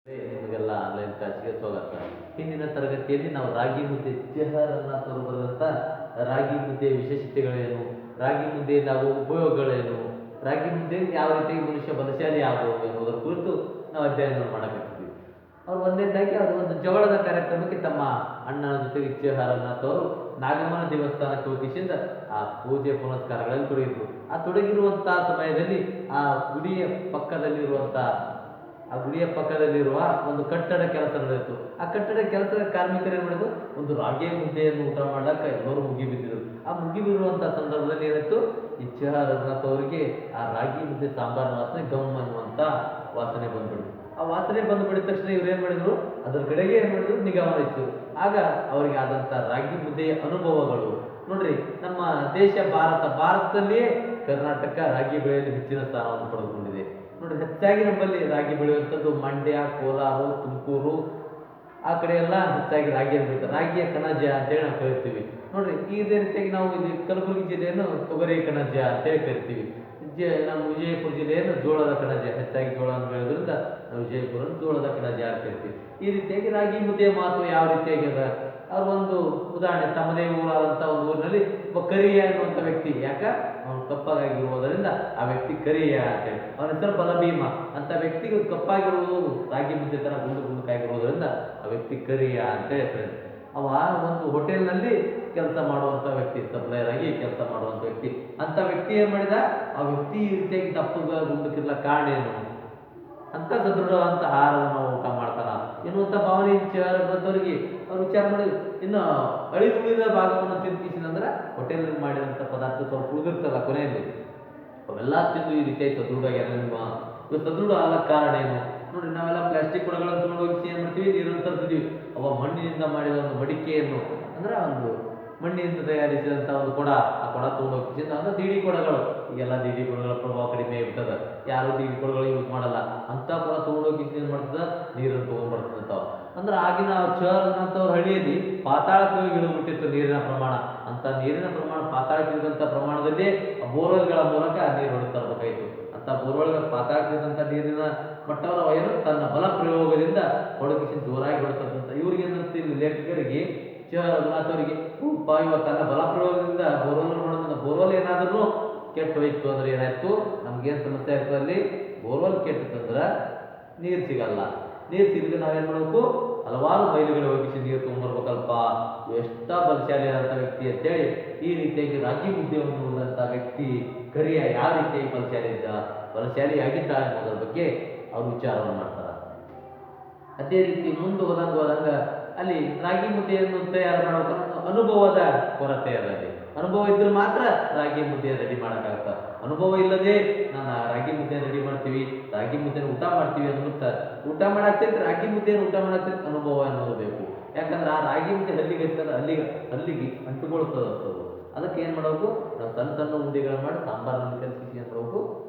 ನಿಮಗೆಲ್ಲ ಆನ್ಲೈನ್ ಕ್ಲಾಸ್ಗೆ ಸ್ವಾಗತ. ಹಿಂದಿನ ತರಗತಿಯಲ್ಲಿ ನಾವು ರಾಗಿ ಮುದ್ದೆ ಚೆಹರನ್ನ ಬರೆದಂಥ ರಾಗಿ ಮುದ್ದೆ ವಿಶೇಷತೆಗಳೇನು, ರಾಗಿ ಮುದ್ದೆಯಿಂದ ಆಗುವ ಉಪಯೋಗಗಳೇನು, ರಾಗಿ ಮುದ್ದೆ ಯಾವ ರೀತಿ ಮನುಷ್ಯ ಬಲಶಾಲಿ ಆಗಬಹುದು ಎನ್ನುವುದರ ಕುರಿತು ನಾವು ಅಧ್ಯಯನ ಮಾಡಕತ್ತಿದ್ವಿ. ಅವ್ರು ಒಂದನೇದಾಗಿ ಅವರು ಒಂದು ಜವಳದ ಕಾರ್ಯಕ್ರಮಕ್ಕೆ ತಮ್ಮ ಅಣ್ಣನ ಜೊತೆಗೆ ಚೆಹರನ್ನ ಅವರು ನಾಗಮ್ಮನ ದೇವಸ್ಥಾನಕ್ಕೆ ಹೋಗಿಸಿಂದ ಆ ಪೂಜೆ ಪುನಸ್ಕಾರಗಳಲ್ಲಿ ತೊಡಗಿದ್ರು. ಆ ತೊಡಗಿರುವಂತಹ ಸಮಯದಲ್ಲಿ ಆ ಗುಡಿಯ ಪಕ್ಕದಲ್ಲಿರುವಂತಹ ಒಂದು ಕಟ್ಟಡ ಕೆಲಸ ನಡೆಯಿತು. ಆ ಕಟ್ಟಡ ಕೆಲಸದ ಕಾರ್ಮಿಕರು ಏನು ಮಾಡಿದ್ರು, ಒಂದು ರಾಗಿ ಮುದ್ದೆಯನ್ನು ಊಟ ಮಾಡ್ಲಕ್ಕ ಎಲ್ಲರೂ ಮುಗಿಬಿದ್ದರು. ಆ ಮುಗಿಬಿರುವಂತಹ ಸಂದರ್ಭದಲ್ಲಿ ಏನಾಯ್ತು, ಈ ಚಹ ರಘುನಾಥ್ ಅವರಿಗೆ ಆ ರಾಗಿ ಮುದ್ದೆ ಸಾಂಬಾರ್ ವಾಸನೆ ಗಮ್ ಅನ್ನುವಂತ ವಾಸನೆ ಬಂದ್ಬಿಡ್ತು. ಆ ವಾಸನೆ ಬಂದ್ಬಿಡಿದ ತಕ್ಷಣ ಇವ್ರು ಏನ್ ಮಾಡಿದ್ರು, ಅದ್ರ ಕಡೆಗೆ ಏನ್ ಮಾಡಿದ್ರು, ನಿಗಾ ವಹಿಸಿದ್ರು. ಆಗ ಅವರಿಗೆ ಆದಂತ ರಾಗಿ ಮುದ್ದೆಯ ಅನುಭವಗಳು ನೋಡ್ರಿ. ನಮ್ಮ ದೇಶ ಭಾರತದಲ್ಲಿಯೇ ಕರ್ನಾಟಕ ರಾಗಿ ಬೆಳೆಯಲ್ಲಿ ಹೆಚ್ಚಿನ ಸ್ಥಾನವನ್ನು ಪಡೆದುಕೊಂಡಿದೆ. ನೋಡಿ, ಹೆಚ್ಚಾಗಿ ನಮ್ಮಲ್ಲಿ ರಾಗಿ ಬೆಳೆಯುವಂಥದ್ದು ಮಂಡ್ಯ, ಕೋಲಾರ, ತುಮಕೂರು ಆ ಕಡೆ ಎಲ್ಲ ಹೆಚ್ಚಾಗಿ ರಾಗಿಯನ್ನು ಬೆಳೀತಾರೆ. ರಾಗಿಯ ಕಣಜ ಅಂತೇಳಿ ನಾವು ಕರಿತೀವಿ. ನೋಡ್ರಿ, ಇದೇ ರೀತಿಯಾಗಿ ನಾವು ಇಲ್ಲಿ ಕಲಬುರಗಿ ಜಿಲ್ಲೆಯನ್ನು ತೊಗರಿ ಕಣಜ ಅಂತೇಳಿ ಕರಿತೀವಿ. ನಮ್ಮ ವಿಜಯಪುರ ಜಿಲ್ಲೆಯನ್ನು ಜೋಳದ ಕಣಜ, ಹೆಚ್ಚಾಗಿ ಜೋಳವನ್ನು ಬೆಳೆಯೋದ್ರಿಂದ ನಾವು ವಿಜಯಪುರ ಜೋಳದ ಕಣಜ ಅಂತ ಕರಿತೀವಿ. ಈ ರೀತಿಯಾಗಿ ರಾಗಿ ಮುದ್ದೆಯ ಮಹತ್ವ ಯಾವ ರೀತಿಯಾಗಿ ಅದ, ಅವ್ರ ಒಂದು ಉದಾಹರಣೆ, ತಮ್ಮದೇ ಊರಾದಂಥ ಒಂದು ಊರಿನಲ್ಲಿ ಒಬ್ಬ ಕರಿಯ ಅನ್ನುವಂಥ ವ್ಯಕ್ತಿ, ಯಾಕ ಅವನು ಕಪ್ಪಾಗಿರುವುದರಿಂದ ಆ ವ್ಯಕ್ತಿ ಕರಿಯ ಅಂತೇಳಿ. ಅವನ ಹೆಸರು ಬಲಭೀಮ ಅಂತ ವ್ಯಕ್ತಿಗೆ ಕಪ್ಪಾಗಿರುವುದು ರಾಗಿ ಮುದ್ದೆ ತರ ಗುಂಡಕಾಗಿರುವುದರಿಂದ ಆ ವ್ಯಕ್ತಿ ಕರಿಯ ಅಂತೇಳಿ ಹೇಳ್ತಾರೆ. ಅವ ಒಂದು ಹೋಟೆಲ್ನಲ್ಲಿ ಕೆಲಸ ಮಾಡುವಂತ ವ್ಯಕ್ತಿ, ಸಪ್ಲೈಯರ್ ಆಗಿ ಕೆಲಸ ಮಾಡುವಂತ ವ್ಯಕ್ತಿ. ಅಂತ ವ್ಯಕ್ತಿ ಏನ್ ಮಾಡಿದ, ಆ ವ್ಯಕ್ತಿ ಈ ರೀತಿಯಾಗಿ ದಪ್ಪಗ ಗುಂಡಕ್ಕಿರ್ಲ ಕಾರಣ ಏನು, ಅಂತ ಸದೃಢವಂತ ಆಹಾರವನ್ನು ಊಟ ಮಾಡ್ತಾನ ಎನ್ನುವಂತ ಭಾವನೆ ಬಂದವರಿಗೆ ಅವ್ರು ವಿಚಾರ ಮಾಡಿದ್ರು. ಇನ್ನು ಅಳಿದುಳಿದ ಭಾಗವನ್ನು ತಿಂತಿಸಿದಂದ್ರೆ ಹೋಟೆಲ್ ಮಾಡಿದಂಥ ಪದಾರ್ಥ ಸ್ವಲ್ಪ ಉಳಿದಿರ್ತಲ್ಲ ಕೊನೆಯಲ್ಲಿ, ಅವೆಲ್ಲ ತಿಂದು ಈ ರೀತಿಯಾಗಿ ಸದೃಢ ಇವು ಸದೃಢ ಆಗ ಕಾರಣ ಏನು ನೋಡ್ರಿ. ನಾವೆಲ್ಲ ಪ್ಲಾಸ್ಟಿಕ್ ಕೊಡಗಳನ್ನು ತಗೊಂಡು ಹೋಗಿ ಏನ್ ಮಾಡ್ತೀವಿ, ನೀರನ್ನು ತರ್ತಿದ್ವಿ. ಅವ ಮಣ್ಣಿನಿಂದ ಮಾಡಿದ ಒಂದು ಮಡಿಕೆಯನ್ನು, ಅಂದ್ರೆ ಒಂದು ಮಣ್ಣಿನಿಂದ ತಯಾರಿಸಿದಂಥ ಒಂದು ಕೊಡ, ಆ ಕೊಡ ತಗೊಂಡು ಹೋಗಿ ಅಂದ್ರೆ ದಿಡಿ ಕೊಡಗಳು, ಈಗೆಲ್ಲ ದಿಡಿ ಕೊಡಗಳ ಪ್ರಭಾವ ಕಡಿಮೆ ಇರ್ತದೆ, ಯಾರು ದಿಡಿ ಕೊಡಗಳು ಯೂಸ್ ಮಾಡಲ್ಲ. ಅಂತ ಕೊಡ ತಗೊಂಡೋಗಿ ಏನ್ ಮಾಡ್ತದ, ನೀರನ್ನು ತಗೊಂಡ್ಬರ್ತದಂತಾವ. ಅಂದ್ರೆ ಆಗಿನ ಚರಂತವ್ರ ಹಳ್ಳಿಯಲ್ಲಿ ಪಾತಾಳಕ್ಕೆ ಇಳಿದ್ಬಿಟ್ಟಿತ್ತು ನೀರಿನ ಪ್ರಮಾಣ. ಅಂತ ನೀರಿನ ಪ್ರಮಾಣ ಪಾತಾಳಕ್ಕೆ ಇಳಿದಂತ ಪ್ರಮಾಣದಲ್ಲಿ ಬೋರ್ವೆಲ್ಗಳ ಮೂಲಕ ನೀರು ಹೊಡಿತಾ ಇರಬೇಕಾಯಿತು. ಅಂತ ಬೋರ್ವೆಲ್ ಪಾತಾಳಕ್ಕಿದ್ದಂಥ ನೀರಿನ ಮಟ್ಟವನ್ನು ವಯರು ತನ್ನ ಬಲ ಪ್ರಯೋಗದಿಂದ ಹೊಡಗಿಸಿ ಜೋರಾಗಿ ಹೊಡ್ತಕ್ಕಂಥ ಇವ್ರಿಗೆ ಏನಂತ ಇಲ್ಲಿ ಲೇಖಕರಿಗೆ ರಘುನಾಥ್ ಅವರಿಗೆ ಇವ ತನ್ನ ಬಲ ಪ್ರಯೋಗದಿಂದ ಬೋರ್ವೆಲ್ ಮಾಡೋದ್ರಿಂದ ಬೋರ್ವೆಲ್ ಏನಾದ್ರೂ ಕೆಟ್ಟು ಹೋಯ್ತು ಅಂದ್ರೆ ಏನಾಯ್ತು, ನಮ್ಗೇನು ಸಮಸ್ಯೆ ಆಗ್ತದೆ, ಅಲ್ಲಿ ಬೋರ್ವೆಲ್ ಕೆಟ್ಟಂದ್ರೆ ನೀರು ಸಿಗಲ್ಲ. ನೀರು ಸಿಗದೆ ನಾವೇನ್ ಮಾಡಬೇಕು, ಹಲವಾರು ಮೈಲುಗಳು ಹೋಗಿಸಿ ನೀರು ತಗೊಂಡ್ಬರ್ಬೇಕಲ್ಪ. ಎಷ್ಟ ಬಲಶಾಲಿ ಆದಂಥ ವ್ಯಕ್ತಿ ಅಂತೇಳಿ ಈ ರೀತಿಯಾಗಿ ರಾಗಿ ಮುದ್ದೆಯನ್ನು ಉಳ್ಳಂತ ವ್ಯಕ್ತಿ ಕರಿಯ ಯಾವ ರೀತಿಯಾಗಿ ಬಲಶಾಲಿ ಆಗಿದ್ದ ಅನ್ನೋದ್ರ ಬಗ್ಗೆ ಅವ್ರು ವಿಚಾರವನ್ನು ಮಾಡ್ತಾರ. ಅದೇ ರೀತಿ ಮುಂದೆ ಹೋದಂಗ ಅಲ್ಲಿ ರಾಗಿ ಮುದ್ದೆಯನ್ನು ತಯಾರು ಮಾಡಬೇಕು ಅನುಭವದ ಕೊರತೆ ಇರಲಿ. ಅನುಭವ ಇದ್ರೆ ಮಾತ್ರ ರಾಗಿ ಮುದ್ದೆಯನ್ನು ರೆಡಿ ಮಾಡೋಕ್ಕಾಗತ್ತ. ಅನುಭವ ಇಲ್ಲದೆ ನಾನು ರಾಗಿ ಮುದ್ದೆಯನ್ನು ರೆಡಿ ಮಾಡ್ತೀವಿ, ರಾಗಿ ಮುದ್ದೆನ ಊಟ ಮಾಡ್ತೀವಿ ಅನ್ನೋದು ಊಟ ಮಾಡಾಕ್ತೈತೆ, ರಾಗಿ ಮುದ್ದೆಯನ್ನು ಊಟ ಮಾಡಾಕ್ತೈತೆ ಅನುಭವ ಅನ್ನೋದು ಬೇಕು. ಯಾಕಂದ್ರೆ ಆ ರಾಗಿ ಮುದ್ದೆ ಹಲ್ಲಿಗೆ ಹಲ್ಲಿಗೆ ಅಂಟುಕೊಳ್ತದೆ. ಅದಕ್ಕೆ ಏನು ಮಾಡಬೇಕು, ನಾವು ಸಣ್ಣ ಸಣ್ಣ ಉಂಡೆಗಳನ್ನು ಮಾಡಿ ಸಾಂಬಾರನ್ನು ಕಲಿಸಿ ಏನು ಮಾಡಬೇಕು,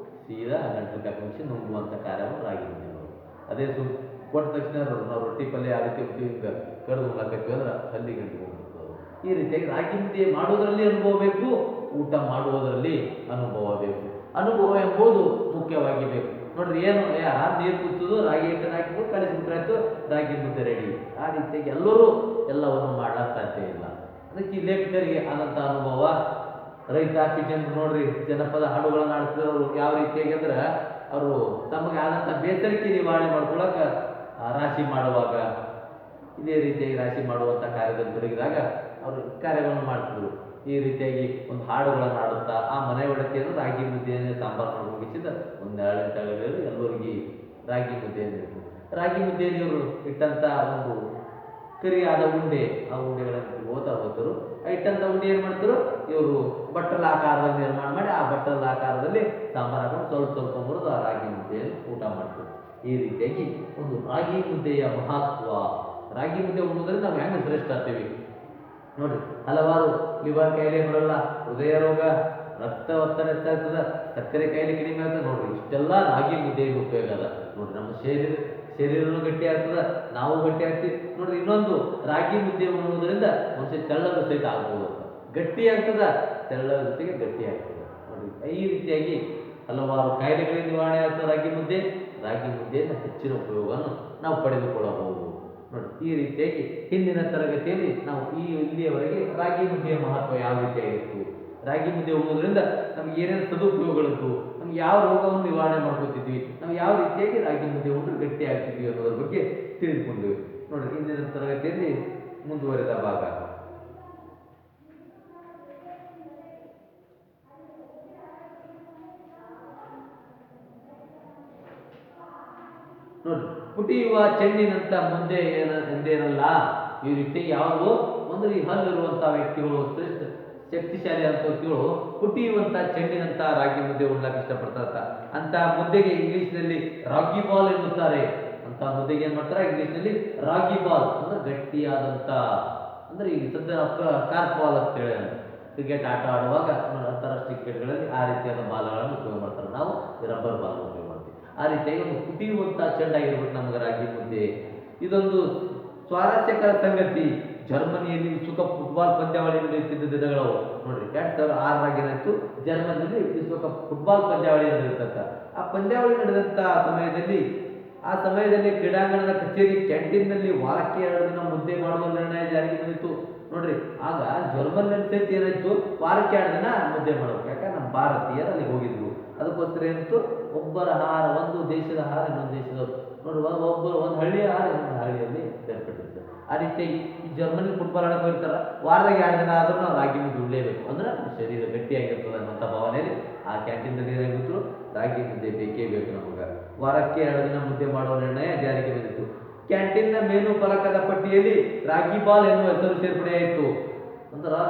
ಸೀದಾ ಗಂಟಲು ಕಾಕಿ ನುಂಗುವಂಥ ಕಾರ್ಯವನ್ನು ರಾಗಿ ಮುದ್ದೆ ಮಾಡಬೇಕು. ಅದೇ ಕೊಟ್ಟ ತಕ್ಷಣ ನಾವು ರೊಟ್ಟಿ ಪಲ್ಯ ಯಾವ ರೀತಿ ಕಡಿದು ಹಾಕತ್ತೀವಿ ಅಂದ್ರೆ ಹಲ್ಲಿ ಗಂಟು ಹೋಗ್ತದೆ. ಈ ರೀತಿಯಾಗಿ ರಾಗಿ ಮುದ್ದೆ ಮಾಡೋದ್ರಲ್ಲಿ ಅನುಭವ ಬೇಕು, ಊಟ ಮಾಡುವುದರಲ್ಲಿ ಅನುಭವ ಬೇಕು. ಅನುಭವ ಎಂಬುದು ಮುಖ್ಯವಾಗಿ ಬೇಕು. ನೋಡ್ರಿ, ಏನು ನೀರು ಕುದಿಸೋದು, ರಾಗಿ ಹಿಟ್ಟನ್ನು ಹಾಕಿಬಿಟ್ಟು ಕಲಿಸ್ಬಿಟ್ರಾಯ್ತು, ರಾಗಿ ಮುದ್ದೆ ರೆಡಿ. ಆ ರೀತಿಯಾಗಿ ಎಲ್ಲರೂ ಎಲ್ಲವನ್ನು ಮಾಡಲು ಸಾಧ್ಯ ಇಲ್ಲ. ಅದಕ್ಕೆ ಈ ಲೇಖಕರಿಗೆ ಆದಂಥ ಅನುಭವ. ರೈತಾಪಿ ಜನರು ನೋಡ್ರಿ, ಜನಪದ ಹಾಡುಗಳನ್ನು ಆಡ್ತಿರೋರು ಯಾವ ರೀತಿಯಾಗಿ ಅಂದ್ರೆ ಅವರು ತಮಗೆ ಆದಂಥ ಬೇಸರಿಕೆ ನಿವಾರಣೆ ಮಾಡ್ಕೊಳಕ ರಾಶಿ ಮಾಡುವಾಗ ಇದೇ ರೀತಿಯಾಗಿ ರಾಶಿ ಮಾಡುವಂಥ ಕಾರ್ಯದಲ್ಲಿ ತೊಡಗಿದಾಗ ಅವರು ಕಾರ್ಯಗಳನ್ನು ಮಾಡ್ತಿದ್ರು. ಈ ರೀತಿಯಾಗಿ ಒಂದು ಹಾಡುಗಳನ್ನು ಆಡುತ್ತಾ ಆ ಮನೆ ಒಡತಿಯನ್ನು ರಾಗಿ ಮುದ್ದೆಯನ್ನು ಸಾಂಬಾರು ಮಾಡಿ ಮುಗಿಸಿದ ಒಂದೆರಡು ತಲೆಗಳು ಎಲ್ಲರಿಗೆ ರಾಗಿ ಮುದ್ದೆಯನ್ನು ಇಟ್ಟು, ರಾಗಿ ಮುದ್ದೆಯಲ್ಲಿ ಇವರು ಇಟ್ಟಂಥ ಒಂದು ಕರಿಯಾದ ಉಂಡೆ, ಆ ಉಂಡೆಗಳನ್ನು ಹೋದರು. ಇಟ್ಟಂಥ ಉಂಡೆ ಏನು ಮಾಡ್ತಾರೆ, ಇವರು ಬಟ್ಟಲ ಆಕಾರದಲ್ಲಿ ನಿರ್ಮಾಣ ಮಾಡಿ ಆ ಬಟ್ಟಲ ಆಕಾರದಲ್ಲಿ ಸಾಂಬಾರು ಹಾಕೊಂಡು ಸ್ವಲ್ಪ ಮುರಿದು ಆ ರಾಗಿ ಮುದ್ದೆಯನ್ನು ಊಟ ಮಾಡ್ತಾರೆ. ಈ ರೀತಿಯಾಗಿ ಒಂದು ರಾಗಿ ಮುದ್ದೆಯ ಮಹತ್ವ. ರಾಗಿ ಮುದ್ದೆ ಉಣ್ಣೋದ್ರಿಂದ ನಾವು ಹೆಂಗೆ ಶ್ರೇಷ್ಠ ಆಗ್ತೀವಿ ನೋಡ್ರಿ. ಹಲವಾರು ಲಿವರ್ ಕಾಯಿಲೆ ಬರಲ್ಲ, ಹೃದಯ ರೋಗ, ರಕ್ತ ಒತ್ತಡ ಹೆಚ್ಚಾಗ್ತದ, ಸಕ್ಕರೆ ಕಾಯಿಲೆ ಕಡಿಮೆ ಆಗ್ತದೆ. ನೋಡ್ರಿ, ಇಷ್ಟೆಲ್ಲ ರಾಗಿ ಮುದ್ದೆಗೆ ಉಪಯೋಗ ಅದ. ನೋಡ್ರಿ, ನಮ್ಮ ಶರೀರನೂ ಗಟ್ಟಿ ಆಗ್ತದ, ನಾವು ಗಟ್ಟಿ ಆಗ್ತೀವಿ. ನೋಡ್ರಿ, ಇನ್ನೊಂದು ರಾಗಿ ಮುದ್ದೆ ಉಣ್ಣೋದ್ರಿಂದ ಮನುಷ್ಯ ತೆಳ್ಳಗ ಸಹಿತ ಆಗ್ಬೋದು, ಗಟ್ಟಿ ಆಗ್ತದ, ತೆಳ್ಳಗ ಜೊತೆಗೆ ಗಟ್ಟಿ ಆಗ್ತದೆ. ನೋಡ್ರಿ, ಈ ರೀತಿಯಾಗಿ ಹಲವಾರು ಕಾಯಿಲೆಗಳಿಗೆ ನಿವಾರಣೆ ಆಗ್ತದೆ ರಾಗಿ ಮುದ್ದೆ. ರಾಗಿ ಮುದ್ದೆಯನ್ನು ಹೆಚ್ಚಿನ ಉಪಯೋಗವನ್ನು ನಾವು ಪಡೆದುಕೊಳ್ಳಬಹುದು. ನೋಡಿ, ಈ ರೀತಿಯಾಗಿ ಹಿಂದಿನ ತರಗತಿಯಲ್ಲಿ ನಾವು ಇಲ್ಲಿಯವರೆಗೆ ರಾಗಿ ಮುದ್ದೆಯ ಮಹತ್ವ ಯಾವ ರೀತಿಯಾಗಿತ್ತು, ರಾಗಿ ಮುದ್ದೆ ಉಣ್ಣೋದ್ರಿಂದ ನಮ್ಗೆ ಏನೇನು ಸದುಪಯೋಗಗಳಿತ್ತು, ನಮ್ಗೆ ಯಾವ ರೋಗವನ್ನು ನಿವಾರಣೆ ಮಾಡ್ಕೋತಿದ್ವಿ, ನಾವು ಯಾವ ರೀತಿಯಾಗಿ ರಾಗಿ ಮುದ್ದೆ ಉಂಡ್ರೆ ಗಟ್ಟಿ ಆಗ್ತಿದ್ವಿ ಅನ್ನೋದ್ರ ಬಗ್ಗೆ ತಿಳಿದುಕೊಂಡ್ವಿ. ನೋಡ್ರಿ, ಇಂದಿನ ತರಗತಿಯಲ್ಲಿ ಮುಂದುವರೆದ ಭಾಗ. ನೋಡ್ರಿ, ಪುಟಿಯುವ ಚೆಂಡಿನಂತ ಮುದ್ದೆ ಎಂದೇನಲ್ಲ. ಈ ರೀತಿ ಯಾವುದೋ ಒಂದು ಈ ಹಲ್ಲಿರುವಂತಹ ವ್ಯಕ್ತಿಗಳು, ಶ್ರೇಷ್ಠ ಶಕ್ತಿಶಾಲಿ ಅಂತ ವ್ಯಕ್ತಿಗಳು ಪುಟಿಯುವಂತ ಚೆಂಡಿನಂತ ರಾಗಿ ಮುದ್ದೆ ಉಣ್ಲಕ್ಕೆ ಇಷ್ಟಪಡ್ತಾರ. ಅಂತ ಮುದ್ದೆಗೆ ಇಂಗ್ಲಿಷ್ನಲ್ಲಿ ರಾಗಿ ಬಾಲ್ ಎನ್ನುತ್ತಾರೆ. ಅಂತ ಮುದ್ದೆಗೆ ಏನ್ ಮಾಡ್ತಾರೆ ಇಂಗ್ಲಿಷ್ನಲ್ಲಿ ರಾಗಿ ಬಾಲ್ ಅಂದ್ರೆ ಗಟ್ಟಿಯಾದಂತ, ಅಂದ್ರೆ ಈಗ ಸದ್ಯ ಕಾರ್ಕ್ ಬಾಲ್ ಅಂತ ಹೇಳಿ ಕ್ರಿಕೆಟ್ ಆಟ ಆಡುವಾಗ ಅಂತಾರಾಷ್ಟ್ರೀಯ ಕ್ರಿಕೆಟ್ಗಳಲ್ಲಿ ಆ ರೀತಿಯಾದ ಬಾಲ್ಗಳನ್ನು ಉಪಯೋಗ ಮಾಡ್ತಾರೆ. ನಾವು ರಬ್ಬರ್ ಬಾಲ್ ಉಪಯೋಗ ಮಾಡ್ತೀವಿ. ಆ ರೀತಿಯಾಗಿ ಒಂದು ಪುಟಿಯುವಂತ ಚೆಂಡಾಗಿರ್ಬೇಕು ನಮಗೆ ರಾಗಿ ಮುದ್ದೆ. ಇದೊಂದು ಸ್ವಾರಸ್ಯಕರ ಸಂಗತಿ. ಜರ್ಮನಿಯಲ್ಲಿ ವಿಶ್ವಕಪ್ ಫುಟ್ಬಾಲ್ ಪಂದ್ಯಾವಳಿ ನಡೆಯುತ್ತಿದ್ದ ದಿನಗಳು. ನೋಡ್ರಿ, 2006 ಏನಾಯ್ತು, ಜರ್ಮನಿಯಲ್ಲಿ ವಿಶ್ವಕಪ್ ಫುಟ್ಬಾಲ್ ಪಂದ್ಯಾವಳಿ ನಡೆಯುತ್ತ. ಆ ಪಂದ್ಯಾವಳಿ ನಡೆದಂತ ಸಮಯದಲ್ಲಿ ಕ್ರೀಡಾಂಗಣದ ಕಚೇರಿ ಕ್ಯಾಂಟೀನ್ನಲ್ಲಿ ವಾರಕ್ಕೆ 2 ದಿನ ಮುದ್ದೆ ಮಾಡುವ ನಿರ್ಣಯ ಜಾರಿಗೆ ಬಂದಿತ್ತು. ನೋಡ್ರಿ, ಆಗ ಜರ್ಮನಿಯಲ್ಲಿ ಸಹಿತ ಏನಾಯ್ತು, ವಾರಕ್ಕೆ 2 ದಿನ ಮುದ್ದೆ ಮಾಡಬೇಕು. ಯಾಕಂದ್ರೆ ನಮ್ಮ ಭಾರತೀಯರು ಅಲ್ಲಿ ಹೋಗಿದ್ರು. ಅದಕ್ಕೋಸ್ಕರ ಏನಿತ್ತು, ಒಬ್ಬರ ಆಹಾರ, ಒಂದು ದೇಶದ ಆಹಾರ ಇನ್ನೊಂದು ದೇಶದ, ನೋಡಿ ಒಂದು ಹಳ್ಳಿಯ ಆಹಾರ ಇನ್ನೊಂದು ಹಳ್ಳಿಯಲ್ಲಿ ಬೇರ್ಪಟ್ಟಿರ್ತದೆ. ಆ ರೀತಿಯಾಗಿ ಈ ಜರ್ಮನಿ ಫುಟ್ಬಾಲ್ ಆಡಕ್ಕೆ ಹೋಗ್ತಾರ, ವಾರದಾಗ 2 ದಿನ ಆದ್ರೂ ನಾವು ರಾಗಿ ಮುದ್ದೆ ಉಳ್ಳೇಬೇಕು, ಅಂದ್ರೆ ಶರೀರ ಗಟ್ಟಿಯಾಗಿರ್ತದೆ ಅನ್ನೋಂಥ ಭಾವನೆಯಲ್ಲಿ ಆ ಕ್ಯಾಂಟೀನ್ದಲ್ಲಿ ಏನಾಗಿತ್ತು, ರಾಗಿ ಮುದ್ದೆ ಬೇಕೇ ಬೇಕು ನಮಗೆ. ವಾರಕ್ಕೆ 2 ದಿನ ಮುದ್ದೆ ಮಾಡುವ ನಿರ್ಣಯ ಜಾರಿಗೆ ಬಂದಿತ್ತು. ಕ್ಯಾಂಟೀನ್ನ ಮೇನು ಫಲಕದ ಪಟ್ಟಿಯಲ್ಲಿ ರಾಗಿ ಬಾಲ್ ಎನ್ನುವ ಹೆಸರು ಸೇರ್ಪಡೆಯಾಯಿತು. ಅಂದ್ರೆ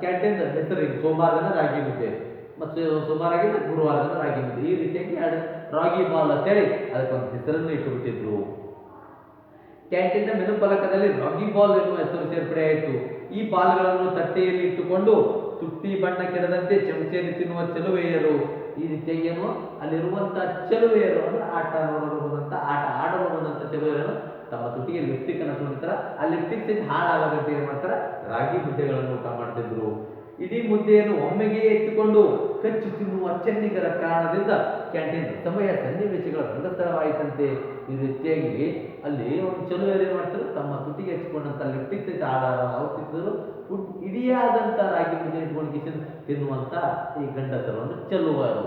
ಕ್ಯಾಂಟೀನ್ ಹೆಸರು ಸೋಮವಾರ ದಿನ ರಾಗಿ ಮುದ್ದೆ, ಮತ್ತು ಸೋಮವಾರ ಗುರುವಾರ ದಿನ ರಾಗಿ ಮುದ್ದೆ, ಈ ರೀತಿಯಾಗಿ ರಾಗಿ ಬಾಲ್ ಅಂತೇಳಿ ಅದಕ್ಕೊಂದು ಹೆಸರನ್ನು ಇಟ್ಟುಬಿಟ್ಟಿದ್ರು. ಕ್ಯಾಂಟೀನ್ನ ಮೆನು ಫಲಕದಲ್ಲಿ ರಾಗಿ ಬಾಲ್ ಎನ್ನುವ ಹೆಸರು ಸೇರ್ಪಡೆಯಾಯಿತು. ಈ ಬಾಲ್ಗಳನ್ನು ತಟ್ಟೆಯಲ್ಲಿ ಇಟ್ಟುಕೊಂಡು ತುಟ್ಟಿ ಬಣ್ಣ ಕೆಡದಂತೆ ಚಮಚೆಯಲ್ಲಿ ತಿನ್ನುವ ಚೆಲುವೆಯರು. ಈ ರೀತಿಯಾಗಿ ಏನು ಅಲ್ಲಿರುವಂತಹ ಚೆಲುವೆಯರು ಅಂದ್ರೆ ಆಟ ನೋಡಲು ಬಂದಂತ, ಆಟ ಆಡಲು ಬಂದಂತ ಚೆಲುವೆಯರು ತಮ್ಮ ತುಟಿಗೆ ಲಿಪ್ಟಿಕ್ ಅನ್ನು ಸುಡಿತಾರ. ಆ ಲಿಪ್ಟಿಕ್ ಹಾಳಾಗದಂತೆ ಏನ್ ಮಾಡ್ತಾರ, ರಾಗಿ ಮುದ್ದೆಗಳನ್ನು ಊಟ ಮಾಡ್ತಿದ್ರು. ಇಡೀ ಮುದ್ದೆಯನ್ನು ಒಮ್ಮೆಗೆ ಎತ್ತಿಕೊಂಡು ಕಚ್ಚಿ ತಿನ್ನುವ ಚೆನ್ನಿಗರ ಕಾರಣದಿಂದ ಕ್ಯಾಂಟೀನ್ ಸಮಯ ಸನ್ನಿವೇಶಗಳ ರಂಗಸ್ಥಳವಾಯಿತಂತೆ. ಈ ರೀತಿಯಾಗಿ ಅಲ್ಲಿ ಒಂದು ಚೆಲುವೆಯರು ಏನ್ ಮಾಡ್ತಾರೆ, ತಮ್ಮ ತುಟಿಗೆ ಹಚ್ಚಿಕೊಂಡಂತ ಲಿಪ್ಟಿಕ್ ಆಡ್ತಿದ್ರು. ಇಡಿಯಾದಂತ ರಾಗಿ ಮುದ್ದೆ ಇಟ್ಕೊಂಡು ತಿನ್ನುವಂತ ಈ ಗಂಡಸರು ಅಂದ್ರೆ ಚೆಲುವರು,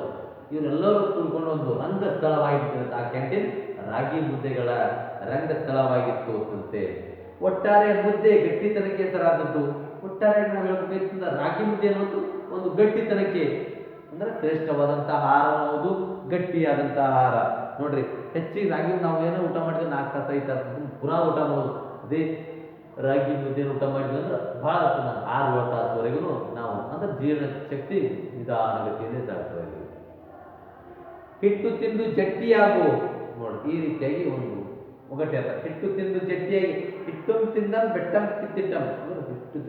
ಇವರೆಲ್ಲರೂ ಕೂಡ್ಕೊಂಡು ಒಂದು ರಂಗಸ್ಥಳವಾಗಿರ್ತದೆ. ಆ ಕ್ಯಾಂಟೀನ್ ರಾಗಿ ಮುದ್ದೆಗಳ ರಂಗಸ್ಥಳವಾಗಿತ್ತು ಅಂತೆ. ಒಟ್ಟಾರೆ ಮುದ್ದೆ ಗಟ್ಟಿತನಕ್ಕೆ ಹೆಸರಾದದ್ದು. ಒಟ್ಟಾರೆ ನಾವು ಹೇಳ್ಬೇಕಂದ್ರೆ ರಾಗಿ ಮುದ್ದೆ ಅನ್ನೋದು ಒಂದು ಗಟ್ಟಿತನಕ್ಕೆ ಅಂದ್ರೆ ಶ್ರೇಷ್ಠವಾದಂತಹ ಆಹಾರ ಅನ್ನೋದು ಗಟ್ಟಿಯಾದಂತಹ ಆಹಾರ. ನೋಡ್ರಿ, ಹೆಚ್ಚಿಗೆ ರಾಗಿ ನಾವು ಏನೋ ಊಟ ಮಾಡಿದ್ರೆ 4 ತಾಸು 5 ತಾಸು ಪುನಃ ಊಟ ಮಾಡೋದು. ಅದೇ ರಾಗಿ ಮುದ್ದೆ ಊಟ ಮಾಡಿದ್ವಿ ಅಂದ್ರೆ ಬಹಳ 6-7 ತಾಸುವರೆಗೂ ನಾವು ಅಂದ್ರೆ ಜೀರ್ಣ ಶಕ್ತಿ ನಿಧಾನಗತಿಯಲ್ಲಿ ಸಾಗ್ತದೆ. ಹಿಟ್ಟು ತಿಂದು ಜಟ್ಟಿಯಾಗು. ನೋಡಿ, ಈ ರೀತಿಯಾಗಿ ಒಂದು ಒಗಟೆ ಅಂತ. ಹಿಟ್ಟು ತಿಂದು ಜಟ್ಟಿಯಾಗಿ, ಹಿಟ್ಟನ್ನು ತಿಂದ ಬೆಟ್ಟಂ ಕಿತ್ತಿಟ್ಟಂ. ಹಿಟ್ಟು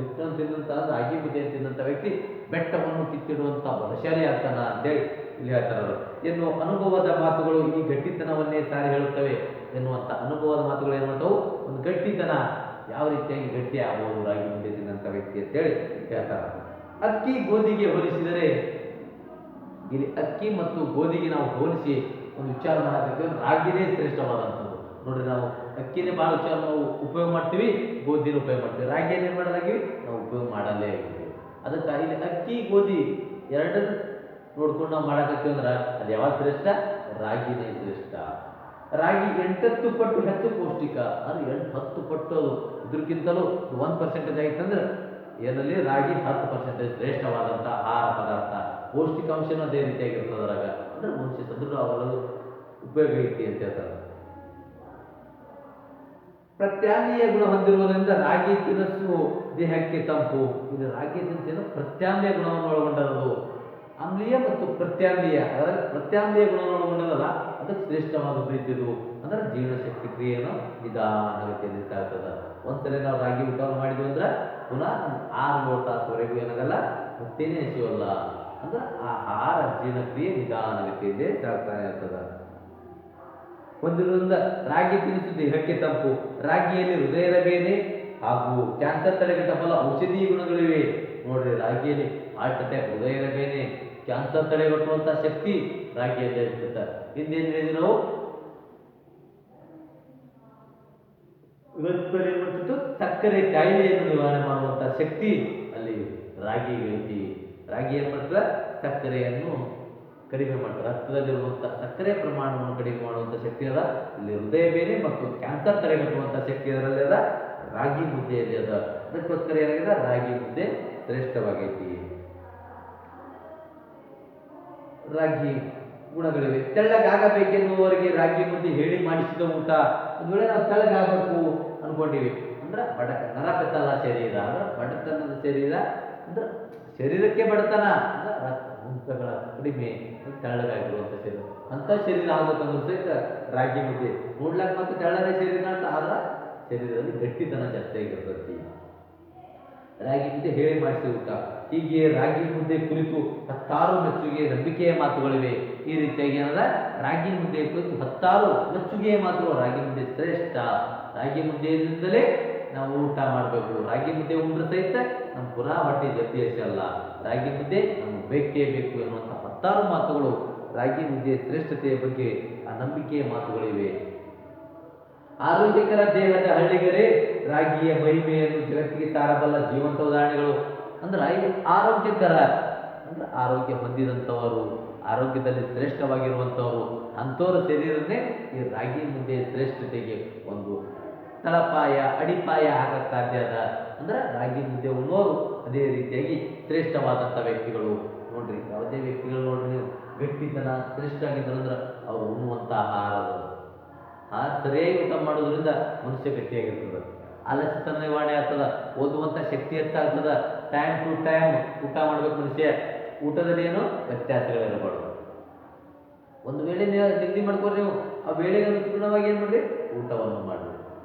ಹಿಟ್ಟನ್ನು ತಿಂದಂತ ರಾಗಿ ಮುದ್ದೆ ತಿಂದಂತ ವ್ಯಕ್ತಿ ಬೆಟ್ಟವನ್ನು ಕಿತ್ತಿಡುವಂತ ಬಲಶಾಲಿ ಆಗ್ತಾನ ಅಂತೇಳಿ ಇಲ್ಲಿ ಹೇಳ್ತಾರ. ಎನ್ನುವ ಅನುಭವದ ಮಾತುಗಳು ಈ ಗಟ್ಟಿತನವನ್ನೇ ಸಾರಿ ಹೇಳುತ್ತವೆ. ಎನ್ನುವಂತ ಅನುಭವದ ಮಾತುಗಳು ಏನ್ ಮಾಡ್ತಾವು, ಒಂದು ಗಟ್ಟಿತನ ಯಾವ ರೀತಿಯಾಗಿ ಗಟ್ಟಿ ಆಗಬಹುದು ರಾಗಿ ಮುದ್ದೆ ತಿಂದಂತ ವ್ಯಕ್ತಿ ಅಂತೇಳಿ ಹೇಳ್ತಾರ. ಅಕ್ಕಿ ಗೋಧಿಗೆ ಹೋಲಿಸಿದರೆ, ಇಲ್ಲಿ ಅಕ್ಕಿ ಮತ್ತು ಗೋಧಿಗೆ ನಾವು ಹೋಲಿಸಿ ಒಂದು ವಿಚಾರ ಮಾಡಬೇಕು. ರಾಗಿನೇ ಶ್ರೇಷ್ಠವಾದಂಥದ್ದು. ನೋಡ್ರಿ, ನಾವು ಅಕ್ಕಿನೇ ಭಾಳ ವಿಚಾರ ನಾವು ಉಪಯೋಗ ಮಾಡ್ತೀವಿ, ಗೋಧಿನ ಉಪಯೋಗ ಮಾಡ್ತೀವಿ. ರಾಗಿ ಏನೇನು ಮಾಡಲಾಗಿವಿ, ನಾವು ಉಪಯೋಗ ಮಾಡಲ್ಲೇ ಆಗಿದ್ದೀವಿ. ಅದಕ್ಕೆ ಇಲ್ಲಿ ಅಕ್ಕಿ ಗೋಧಿ ಎರಡನ್ನು ನೋಡ್ಕೊಂಡು ನಾವು ಮಾಡಕತ್ತೀವಿ ಅಂದ್ರೆ ಅದು ಯಾವಾಗ ಶ್ರೇಷ್ಠ, ರಾಗಿನೇ ಶ್ರೇಷ್ಠ. ರಾಗಿ 8 ಪಟ್ಟು ಹೆಚ್ಚು ಪೌಷ್ಟಿಕ, ಅಂದ್ರೆ 10 ಪಟ್ಟು ಇದ್ರಕ್ಕಿಂತಲೂ 1% ಆಯ್ತಂದ್ರೆ ಏನಲ್ಲಿ ರಾಗಿ 10% ಶ್ರೇಷ್ಠವಾದಂಥ ಆಹಾರ ಪದಾರ್ಥ. ಪೌಷ್ಟಿಕಾಂಶನೂ ಅದೇ ರೀತಿಯಾಗಿರ್ತದೆ ಅದ್ರಾಗ, ಅಂದ್ರೆ ಮನುಷ್ಯ ಸದೃಢವಾಗಲು ಉಪಯೋಗ ಐತಿ ಅಂತ ಹೇಳ್ತಾರೆ. ಪ್ರತ್ಯಾಮ್ಲೀಯ ಗುಣ ಹೊಂದಿರುವುದರಿಂದ ರಾಗಿ ತಿನಸ್ಸು ದೇಹಕ್ಕೆ ತಂಪು. ಇದು ರಾಗಿ ತಿನಿಸೇನು ಪ್ರತ್ಯಾಮ್ಲೀಯ ಗುಣವನ್ನು ಒಳಗೊಂಡಿರೋದು. ಆಮ್ಲೀಯ ಮತ್ತು ಪ್ರತ್ಯಾಮ್ಲೀಯ, ಅದರಲ್ಲಿ ಪ್ರತ್ಯಾಮ್ಲೀಯ ಗುಣವನ್ನು ಒಳಗೊಂಡದಲ್ಲ, ಅದಕ್ಕೆ ಶ್ರೇಷ್ಠವಾದ ಪ್ರೀತಿದು ಅಂದ್ರೆ ಜೀರ್ಣಶಕ್ತಿ ಕ್ರಿಯೆಯನ್ನು ನಿಧಾನಗತಿಯಲ್ಲಿ ಸಾಗ್ತದ. ಒಂದ್ಸಲ ನಾವು ರಾಗಿ ಊಟ ಮಾಡಿದ್ವಿ ಅಂದ್ರೆ ಪುನಃ 6-7 ತಾಸುವರೆಗೂ ಏನಾಗಲ್ಲ, ಹೊಟ್ಟೆನೇ ಹಸಿವಲ್ಲ. ಅಂದ್ರೆ ಆ ಆಹಾರ ಜೀರ್ಣಕ್ರಿಯೆ ನಿಧಾನಗತಿಯಲ್ಲಿ ಸಾಗ್ತಾನೆ ಇರ್ತದ. ಹೊಂದಿರುವುದರಿಂದ ರಾಗಿ ತಿನಿಸು ದೇಹಕ್ಕೆ ತಂಪು. ರಾಗಿಯಲ್ಲಿ ಹೃದಯದ ಬೇನೆ ಹಾಗೂ ಕ್ಯಾನ್ಸರ್ ತಡೆಗಟ್ಟಬಲ್ಲ ಔಷಧೀಯ ಗುಣಗಳಿವೆ. ನೋಡ್ರಿ, ರಾಗಿಯಲ್ಲಿ ಹಾರ್ಟ್ ಅಟ್ಯಾಕ್, ಹೃದಯದ ಬೇನೆ, ಕ್ಯಾನ್ಸರ್ ತಡೆಗಟ್ಟುವಂತ ಶಕ್ತಿ ರಾಗಿಯಲ್ಲಿ ಇರ್ತದೆ. ಹಿಂದೇನು ಹೇಳಿದ್ವಿ ನಾವು, ಇವತ್ತಲ್ಲಿ ಏನ್ಮಾಡ್ತಿತ್ತು, ಸಕ್ಕರೆ ಕಾಯಿಲೆಯನ್ನು ನಿವಾರಣೆ ಮಾಡುವಂತ ಶಕ್ತಿ ಅಲ್ಲಿ ರಾಗಿ ಐತಿ. ರಾಗಿ ಏನ್ ಮಾಡ್ತದ, ಸಕ್ಕರೆಯನ್ನು ಕಡಿಮೆ ಮಾಡ್ತಾರೆ. ರಕ್ತದಲ್ಲಿರುವಂತಹ ಸಕ್ಕರೆ ಪ್ರಮಾಣವನ್ನು ಕಡಿಮೆ ಮಾಡುವಂತ ಶಕ್ತಿ ಅದ ಇಲ್ಲಿ ಹೃದಯ ಬೇನೆ ಮತ್ತು ಕ್ಯಾನ್ಸರ್ ತಡೆಗಟ್ಟುವಂತ ಶಕ್ತಿ ಅದರಲ್ಲಿ ಅದ, ರಾಗಿ ಮುದ್ದೆಯಲ್ಲಿ ಅದ. ಅದಕ್ಕೋಸ್ಕರ ಏನಾಗಿದೆ, ರಾಗಿ ಮುದ್ದೆ ಶ್ರೇಷ್ಠವಾಗೈತಿ. ರಾಗಿ ಗುಣಗಳಿವೆ. ತೆಳ್ಳಗಾಗಬೇಕೆನ್ನುವವರಿಗೆ ರಾಗಿ ಮುದ್ದೆ ಹೇಳಿ ಮಾಡಿಸಿದ ಊಟ. ಒಂದು ವೇಳೆ ನಾವು ತೆಳ್ಳಗಾಗಬೇಕು ಅನ್ಕೊಂಡಿವಿ ಅಂದ್ರೆ ನರಪೆತ್ತಲ ಶರೀರ ಅಂದ್ರೆ ಬಡತನದ ಶರೀರ ಅಂದ್ರೆ ಶರೀರಕ್ಕೆ ಬಡತನ ಅಂದ್ರೆ ಅಂಶಗಳ ಕಡಿಮೆ ತೆಳ್ಳಗಾಗಿರುವಂತ ಶರೀರ, ಅಂತ ಶರೀರ ಆಗ್ಬೇಕಂದ್ರೆ ಸಹಿತ ರಾಗಿ ಮುದ್ದೆ ನೋಡ್ಲಾಕ ಮತ್ತು ತೆಳ್ಳನೆ ಶರೀರ ಅಂತ ಆದ್ರ ಶರೀರದಲ್ಲಿ ಗಟ್ಟಿತನ ಜಾಸ್ತಿ ಆಗಿರ್ತೈತಿ. ರಾಗಿ ಮುದ್ದೆ ಹೇಳಿ ಮಾಡಿಸಿದ ಊಟ. ಹೀಗೆ ರಾಗಿ ಮುದ್ದೆ ಕುರಿತು 10 ಮೆಚ್ಚುಗೆ ನಂಬಿಕೆಯ ಮಾತುಗಳಿವೆ. ಈ ರೀತಿಯಾಗಿ ಏನದ, ರಾಗಿ ಮುದ್ದೆ ಕುರಿತು 10 ಮೆಚ್ಚುಗೆಯ ಮಾತುಗಳು. ರಾಗಿ ಮುದ್ದೆ ಶ್ರೇಷ್ಠ. ರಾಗಿ ಮುದ್ದೆಯಿಂದಲೇ ನಾವು ಊಟ ಮಾಡಬೇಕು. ರಾಗಿ ಮುದ್ದೆ ಉಂಡ್ರೆ ಸಹಿತ ನಮ್ಮ ಪುನಃ ಹೊಟ್ಟೆ ಜಲ್ದಿ ಹಸಿಯಲ್ಲ. ರಾಗಿ ಮುದ್ದೆ ನಮ್ಗೆ ಬೇಕೇ ಬೇಕು ಎನ್ನುವಂಥ 10 ಮಾತುಗಳು ರಾಗಿ ಮುದ್ದೆ ಶ್ರೇಷ್ಠತೆಯ ಬಗ್ಗೆ ಆ ನಂಬಿಕೆಯ ಮಾತುಗಳಿವೆ. ಆರೋಗ್ಯಕರ ದೇಹದ ಹಳ್ಳಿಗರೇ ರಾಗಿಯ ಮಹಿಮೆಯನ್ನು ಜಗತ್ತಿಗೆ ಸಾರಬಲ್ಲ ಜೀವಂತ ಉದಾಹರಣೆಗಳು. ಅಂದ್ರೆ ಆರೋಗ್ಯಕರ ಅಂದ್ರೆ ಆರೋಗ್ಯ ಹೊಂದಿದಂಥವರು, ಆರೋಗ್ಯದಲ್ಲಿ ಶ್ರೇಷ್ಠವಾಗಿರುವಂಥವರು, ಅಂಥವರ ಶರೀರನೇ ಈ ರಾಗಿ ಮುದ್ದೆ ಶ್ರೇಷ್ಠತೆಗೆ ಒಂದು ತಳಪಾಯ ಅಡಿಪಾಯ ಆಗಕ್ಕೆ ಸಾಧ್ಯ ಅದ. ಅಂದ್ರೆ ರಾಗಿ ಮುದ್ದೆ ಉಣ್ಣೋರು ಅದೇ ರೀತಿಯಾಗಿ ಶ್ರೇಷ್ಠವಾದಂಥ ವ್ಯಕ್ತಿಗಳು. ನೋಡ್ರಿ, ಯಾವುದೇ ವ್ಯಕ್ತಿಗಳು ನೋಡ್ರಿ ನೀವು ಗಟ್ಟಿತನ ಶ್ರೇಷ್ಠ ಆಗಿದ್ದಾರೆ ಅಂದ್ರೆ ಅವ್ರು ಉಣ್ಣುವಂಥ ಆಹಾರ ಸರಿಯಾಗಿ ಊಟ ಮಾಡೋದ್ರಿಂದ ಮನುಷ್ಯ ಗಟ್ಟಿಯಾಗಿರ್ತದೆ. ಆಲಸ್ಯತನ ನಿವಾರಣೆ ಆಗ್ತದ, ಓದುವಂಥ ಶಕ್ತಿ ಹೆಚ್ಚಾಗ್ತದ. ಟೈಮ್ ಟು ಟೈಮ್ ಊಟ ಮಾಡ್ಬೇಕು ಮನುಷ್ಯ. ಊಟದಲ್ಲಿ ಏನು ವ್ಯತ್ಯಾಸಗಳಿರಬಾರ್ದು. ಒಂದು ವೇಳೆ ನೀವು ನಿದ್ದೆ ಮಾಡ್ಕೊಂಡ್ರೆ ನೀವು ಆ ವೇಳೆಗೆ ಅನುಗುಣವಾಗಿ ಏನು ಮಾಡ್ರಿ, ಊಟವನ್ನು ಮಾಡ್ರಿ.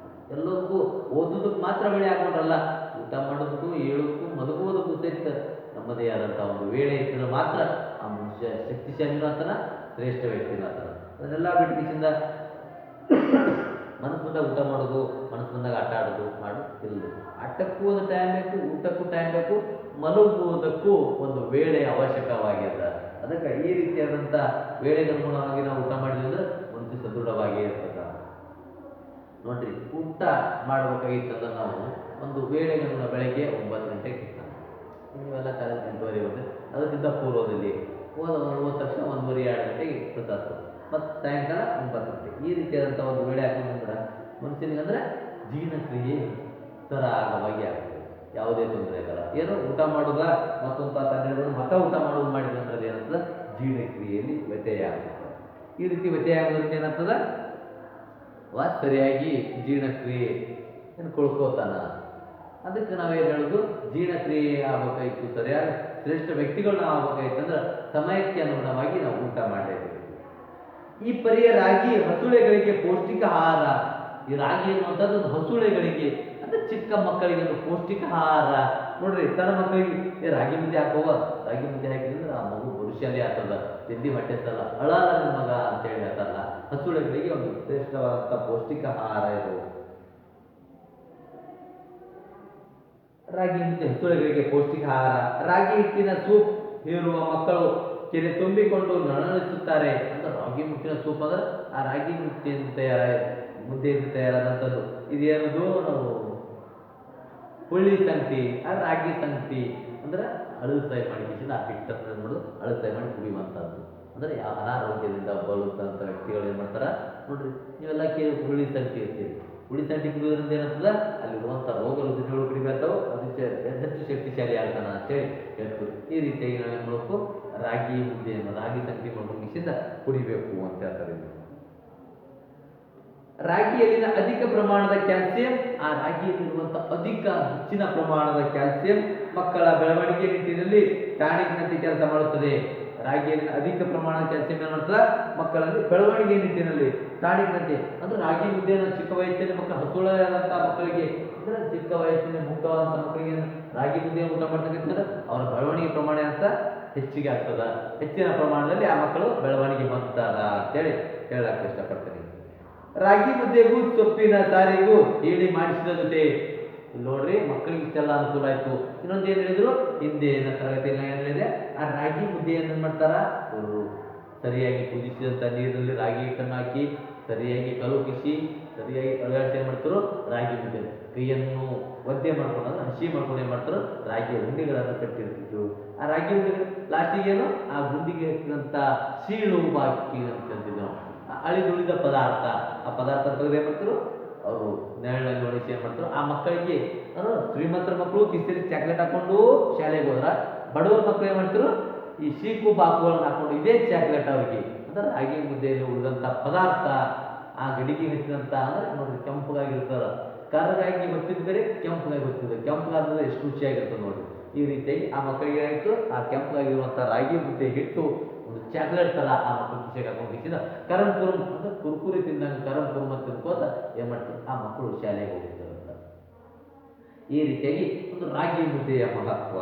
ಎಲ್ಲದಕ್ಕೂ ಓದೋದಕ್ಕೆ ಮಾತ್ರ ವೇಳೆ ಹಾಕೊಂಡ್ರಲ್ಲ, ಊಟ ಮಾಡೋದಕ್ಕೂ ಹೇಳೋದಕ್ಕೂ ಮಲಗುವುದಕ್ಕೂ ಸಹಿತ ನಮ್ಮದೇ ಆದಂಥ ಒಂದು ವೇಳೆ ಇದ್ದರೆ ಮಾತ್ರ ಆ ಮನುಷ್ಯ ಶಕ್ತಿಶಾಲಿನೂ ಆತನ, ಶ್ರೇಷ್ಠ ವ್ಯಕ್ತಿನೂ ಆತನ. ಅದನ್ನೆಲ್ಲ ಬಿಟ್ಟಿಸಿಂದ ಮನಸ್ಸು ಬಂದಾಗ ಊಟ ಮಾಡೋದು, ಮನಸ್ಸು ಬಂದಾಗ ಆಟ ಆಡೋದು ಇಲ್ಲ. ಆಟಕ್ಕೂ ಒಂದು ಟೈಮ್ ಬೇಕು, ಊಟಕ್ಕೂ ಟೈಮ್ ಬೇಕು, ಮಲಗುವುದಕ್ಕೂ ಒಂದು ವೇಳೆ ಅವಶ್ಯಕವಾಗ್ಯದ. ಅದಕ್ಕೆ ಈ ರೀತಿಯಾದಂಥ ವೇಳೆಗನುಗುಣವಾಗಿ ನಾವು ಊಟ ಮಾಡಿದ್ವಿ ಅಂದ್ರೆ ಮನುಷ್ಯ ಸದೃಢವಾಗಿ ಇರ್ತದ. ನೋಡ್ರಿ, ಊಟ ಮಾಡಬೇಕಾಗಿತ್ತಂದ್ರೆ ನಾವು ಒಂದು ವೇಳೆಗನುಗುಣ ಬೆಳಗ್ಗೆ 9 ಗಂಟೆಗೆ ನೀವೆಲ್ಲ ಕಾಲೇಜ್ 8:30 ಹೋದ್ರೆ ಅದಕ್ಕಿಂತ ಪೂರ್ವದಲ್ಲಿ ಹೋದ ತಕ್ಷಣ 1:30 2 ಗಂಟೆಗೆ ಪ್ರಸಾದ, ಮತ್ತು ಸಾಯಂಕಾಲ 9 ಗಂಟೆ. ಈ ರೀತಿಯಾದಂಥ ಒಂದು ವೇಳೆ ಹಾಕೊಂಡ್ರೆ ಮನುಷ್ಯನಿಗೆ ಅಂದ್ರೆ ಜೀರ್ಣಕ್ರಿಯೆ ಸರಾಗವಾಗಿ ಆಗ್ತದೆ, ಯಾವುದೇ ತೊಂದರೆ ಆಗಲ್ಲ. ಏನು ಊಟ ಮಾಡೋದ ಮತ್ತೊಂದು ತಾಸು 12 ಮತ ಊಟ ಮಾಡೋದು ಮಾಡಿದ್ರೆ ಏನಂತದ, ಜೀರ್ಣಕ್ರಿಯೆಯಲ್ಲಿ ವ್ಯತ್ಯಯ ಆಗ್ತದೆ. ಈ ರೀತಿ ವ್ಯತ್ಯಯ ಆಗೋದ್ರಿಂದ ಏನಾಗ್ತದ, ಸರಿಯಾಗಿ ಜೀರ್ಣಕ್ರಿಯೆ ಕೊಳ್ಕೋತಾನ. ಅದಕ್ಕೆ ನಾವೇನು ಹೇಳೋದು, ಜೀರ್ಣಕ್ರಿಯೆ ಆಗಬೇಕಾಯ್ತು, ಸರಿಯಾದ ಶ್ರೇಷ್ಠ ವ್ಯಕ್ತಿಗಳು ನಾವು ಆಗಬೇಕಾಯ್ತು ಅಂದ್ರೆ ಸಮಯಕ್ಕೆ ಅನುಗುಣವಾಗಿ ನಾವು ಊಟ ಮಾಡಲೇಬೇಕು. ಈ ಪರಿಯ ರಾಗಿ ಹಸುಳೆಗಳಿಗೆ ಪೌಷ್ಟಿಕ ಆಹಾರ. ಈ ರಾಗಿ ಎನ್ನುವಂಥದ್ದು ಒಂದು ಹಸುಳೆಗಳಿಗೆ ಅಂದ್ರೆ ಚಿಕ್ಕ ಮಕ್ಕಳಿಗೆ ಒಂದು ಪೌಷ್ಟಿಕ ಆಹಾರ. ನೋಡ್ರಿ, ಸಣ್ಣ ಮಕ್ಕಳಿಗೆ ರಾಗಿ ಮುದ್ದೆ ಹಾಕುವ, ರಾಗಿ ಮುದ್ದೆ ಹಾಕಿದ್ರೆ ಆ ಮಗು ಬುರುಶಾಲಿ ಆಗ್ತದ, ತಿಂಡಿ ಹೊಟ್ಟೆ ತಲ್ಲ ಅಳಾಲ ಮಗ ಅಂತೇಳಿ ಹೇಳ್ತಾರಲ್ಲ. ಹಸುಳೆಗಳಿಗೆ ಒಂದು ಶ್ರೇಷ್ಠವಾದಂಥ ಪೌಷ್ಟಿಕ ಆಹಾರ ಇದು ರಾಗಿ ಮುದ್ದೆ. ಹಸುಳೆಗಳಿಗೆ ಪೌಷ್ಟಿಕ ಆಹಾರ. ರಾಗಿ ಹಿಟ್ಟಿನ ಸೂಪ್ ಹೀರುವ ಮಕ್ಕಳು ಕೆರೆ ತುಂಬಿಕೊಂಡು ನಳನಳಿಸುತ್ತಾರೆ. ಅಂದ್ರೆ ರಾಗಿ ಮುಟ್ಟಿನ ಸೂಪ್ ಅಂದ್ರೆ ಆ ರಾಗಿ ಮುದ್ದೆಯಿಂದ ತಯಾರಾದಂಥದ್ದು. ಇದೇನದು, ನಾವು ಹುಳ್ಳಿ ಸಂಗತಿ, ಆ ರಾಗಿ ಸಂಗತಿ ಅಂದ್ರೆ ಅಳಸಾಯಿ ಮಾಡಿ ಆ ಹಿಟ್ಟನ್ನು ಮಾಡೋದು, ಅಳಸಾಯಿ ಮಾಡಿ ಕುಡಿಯುವಂಥದ್ದು. ಅಂದ್ರೆ ಅನಾರೋಗ್ಯದಿಂದ ಬರುವಂಥ ವ್ಯಕ್ತಿಗಳು ಏನು ಮಾಡ್ತಾರ ನೋಡ್ರಿ, ನೀವೆಲ್ಲ ಹುಳಿ ಸಂಗತಿ ಇರ್ತೀರಿ. ಹುಳಿ ಸಂಗತಿ ಕುಡಿಯೋದ್ರಿಂದ ಏನಾಗ್ತದ, ಅಲ್ಲಿರುವಂಥ ರೋಗ ರುಜಿನಗಳು ಕಡಿಮೆ ಆಗ್ತಾವೆ, ಅದಕ್ಕೆ ಹೆಚ್ಚು ಶಕ್ತಿಶಾಲಿ ಆಗ್ತಾನ ಅಂತೇಳಿ ಹೇಳ್ತೀವಿ. ಈ ರೀತಿಯಾಗಿ ನಾವೇನು ಮಾಡಬೇಕು, ರಾಗಿ ಮುದ್ದೆಯನ್ನು ರಾಗಿ ಸಂಗತಿ ಮುಗಿಸಿದ ಕುಡಿಬೇಕು ಅಂತ ಹೇಳ್ತಾರೆ. ರಾಗಿಯಲ್ಲಿನ ಅಧಿಕ ಪ್ರಮಾಣದ ಕ್ಯಾಲ್ಸಿಯಂ, ಆ ರಾಗಿಯಲ್ಲಿರುವಂಥ ಹೆಚ್ಚಿನ ಪ್ರಮಾಣದ ಕ್ಯಾಲ್ಸಿಯಂ ಮಕ್ಕಳ ಬೆಳವಣಿಗೆ ನಿಟ್ಟಿನಲ್ಲಿ ಟಾನಿಕ್ನಂತೆ ಕೆಲಸ ಮಾಡುತ್ತದೆ. ರಾಗಿಯಲ್ಲಿನ ಅಧಿಕ ಪ್ರಮಾಣದ ಕ್ಯಾಲ್ಸಿಯಂ ಏನು ಮಾಡ್ತದ, ಮಕ್ಕಳಲ್ಲಿ ಬೆಳವಣಿಗೆ ನಿಟ್ಟಿನಲ್ಲಿ ಟಾನಿಕ್ನಂತೆ. ಅಂದ್ರೆ ರಾಗಿ ಮುದ್ದೆಯನ್ನು ಚಿಕ್ಕ ವಯಸ್ಸಿನ ಮಕ್ಕಳು, ಹಸುಳಾದಂಥ ಮಕ್ಕಳಿಗೆ ಅಂದ್ರೆ ಚಿಕ್ಕ ವಯಸ್ಸಿನ ಮುಕ್ತವಾದಂಥ ಮಕ್ಕಳಿಗೆ ರಾಗಿ ಮುದ್ದೆಯನ್ನು ಊಟ ಮಾಡ್ತಕ್ಕಂಥ ಅವರ ಬೆಳವಣಿಗೆ ಪ್ರಮಾಣ ಅಂತ ಹೆಚ್ಚಿಗೆ ಆಗ್ತದ. ಹೆಚ್ಚಿನ ಪ್ರಮಾಣದಲ್ಲಿ ಆ ಮಕ್ಕಳು ಬೆಳವಣಿಗೆ ಹೊಂದ್ತಾರ ಅಂತೇಳಿ ಹೇಳಕ್ಕೆ ಇಷ್ಟಪಡ್ತೀನಿ. ರಾಗಿ ಮುದ್ದೆಗೂ ಸೊಪ್ಪಿನ ಸಾರಿಗೂ ಹೇಳಿ ಮಾಡಿಸಿದ ಜೊತೆ ಇಲ್ಲಿ ನೋಡ್ರಿ ಮಕ್ಕಳಿಗೆ ಇಷ್ಟೆಲ್ಲ ಅನುಕೂಲ ಆಯ್ತು. ಇನ್ನೊಂದು ಏನು ಹೇಳಿದ್ರು, ಹಿಂದೆ ತರಗತಿಯಲ್ಲಿ ಏನು ಹೇಳಿದೆ, ಆ ರಾಗಿ ಮುದ್ದೆಯನ್ನು ಏನು ಮಾಡ್ತಾರ ಅವರು ಸರಿಯಾಗಿ ಕುದಿಸಿದಂಥ ನೀರಿನಲ್ಲಿ ರಾಗಿ ಹಿಟ್ಟನ್ನು ಹಾಕಿ ಸರಿಯಾಗಿ ಕಲುಕಿಸಿ ಸರಿಯಾಗಿ ಅಲುಗಾಡಿಸಿ ಏನು ಮಾಡ್ತಾರೆ ರಾಗಿ ಮುದ್ದೆ. ಕೈಯನ್ನು ಒದ್ದೆ ಮಾಡ್ಕೊಂಡು ಅಂದ್ರೆ ಹಸಿ ಮಾಡ್ಕೊಂಡು ಏನು ಮಾಡ್ತಾರೆ ರಾಗಿ ಉಂಡೆಗಳನ್ನು ಕಟ್ಟಿರ್ತಿದ್ರು. ಆ ರಾಗಿ ಉಂಡೆಗಳು ಲಾಸ್ಟಿಗೆ ಏನು ಆ ಗುಂಡಿಗೆ ಹಾಕಿದಂಥ ಸೀಳು ಬಾಕಿ ಅಂತಂತಿದ್ರು. ಅಳಿದುಳಿದ ಪದಾರ್ಥ, ಆ ಪದಾರ್ಥ ತೆಗೆದು ಏನು ಮಾಡ್ತಾರೆ ಅವರು ನೆರಳಲ್ಲಿ ಒಣಗಿಸಿ ಏನು ಮಾಡ್ತಾರೆ ಆ ಮಕ್ಕಳಿಗೆ. ಅವರು ಶ್ರೀಮಂತರ ಮಕ್ಕಳು ಕಿಸರಿ ಚಾಕ್ಲೇಟ್ ಹಾಕೊಂಡು ಶಾಲೆಗೆ ಹೋದ್ರ, ಬಡವರ ಮಕ್ಕಳು ಏನು ಮಾಡ್ತಾರೆ ಈ ಶೀಕು ಬಾಕುಗಳನ್ನು ಹಾಕೊಂಡು ಇದೇ ಚಾಕ್ಲೇಟ್ ಅವರಿಗೆ. ಅಂದ್ರೆ ರಾಗಿ ಮುದ್ದೆಯಲ್ಲಿ ಉಳಿದಂಥ ಪದಾರ್ಥ ಆ ಗಡಿಗೆ ಹಚ್ಚಿದಂಥ ಅಂದ್ರೆ ನೋಡ್ರಿ ಕೆಂಪಗಾಗಿರ್ತಾರ. ಕರ್ರಗಾಗಿ ಹೊತ್ತಿದ್ದು ಬೇರೆ, ಕೆಂಪಗಾಗಿ ಹೊತ್ತಿದ್ದು. ಕೆಂಪಗಾದ್ರೆ ಎಷ್ಟು ರುಚಿಯಾಗಿರ್ತದೆ ನೋಡ್ರಿ. ಈ ರೀತಿಯಾಗಿ ಆ ಮಕ್ಕಳಿಗೆ ಏನಾಯ್ತು, ಆ ಕೆಂಪಗಾಗಿರುವಂಥ ರಾಗಿ ಮುದ್ದೆ ಹಿಟ್ಟು ಒಂದು ಚಾಕ್ಲೇಟ್ ಥರ ಆ ಮಕ್ಕಳು ಕಿಸೆಗೆ ಹಾಕೊಂಡು ಕಿಸಿದ ಕರಂ ಕುರುಮ್ ಅಂದ್ರೆ ಕುರ್ಕುರಿ ತಿಂದಂಗೆ ಕರಂ ಕುರುಮ್ ಅಂತ ತಿನ್ಕೋತ ಏನು ಮಾಡ್ತಾರೆ ಆ ಮಕ್ಕಳು ಶಾಲೆಗೆ ಹೋಗಿರ್ತಾರೆ ಅಂತ. ಈ ರೀತಿಯಾಗಿ ಒಂದು ರಾಗಿ ಮುದ್ದೆಯ ಮಹತ್ವ.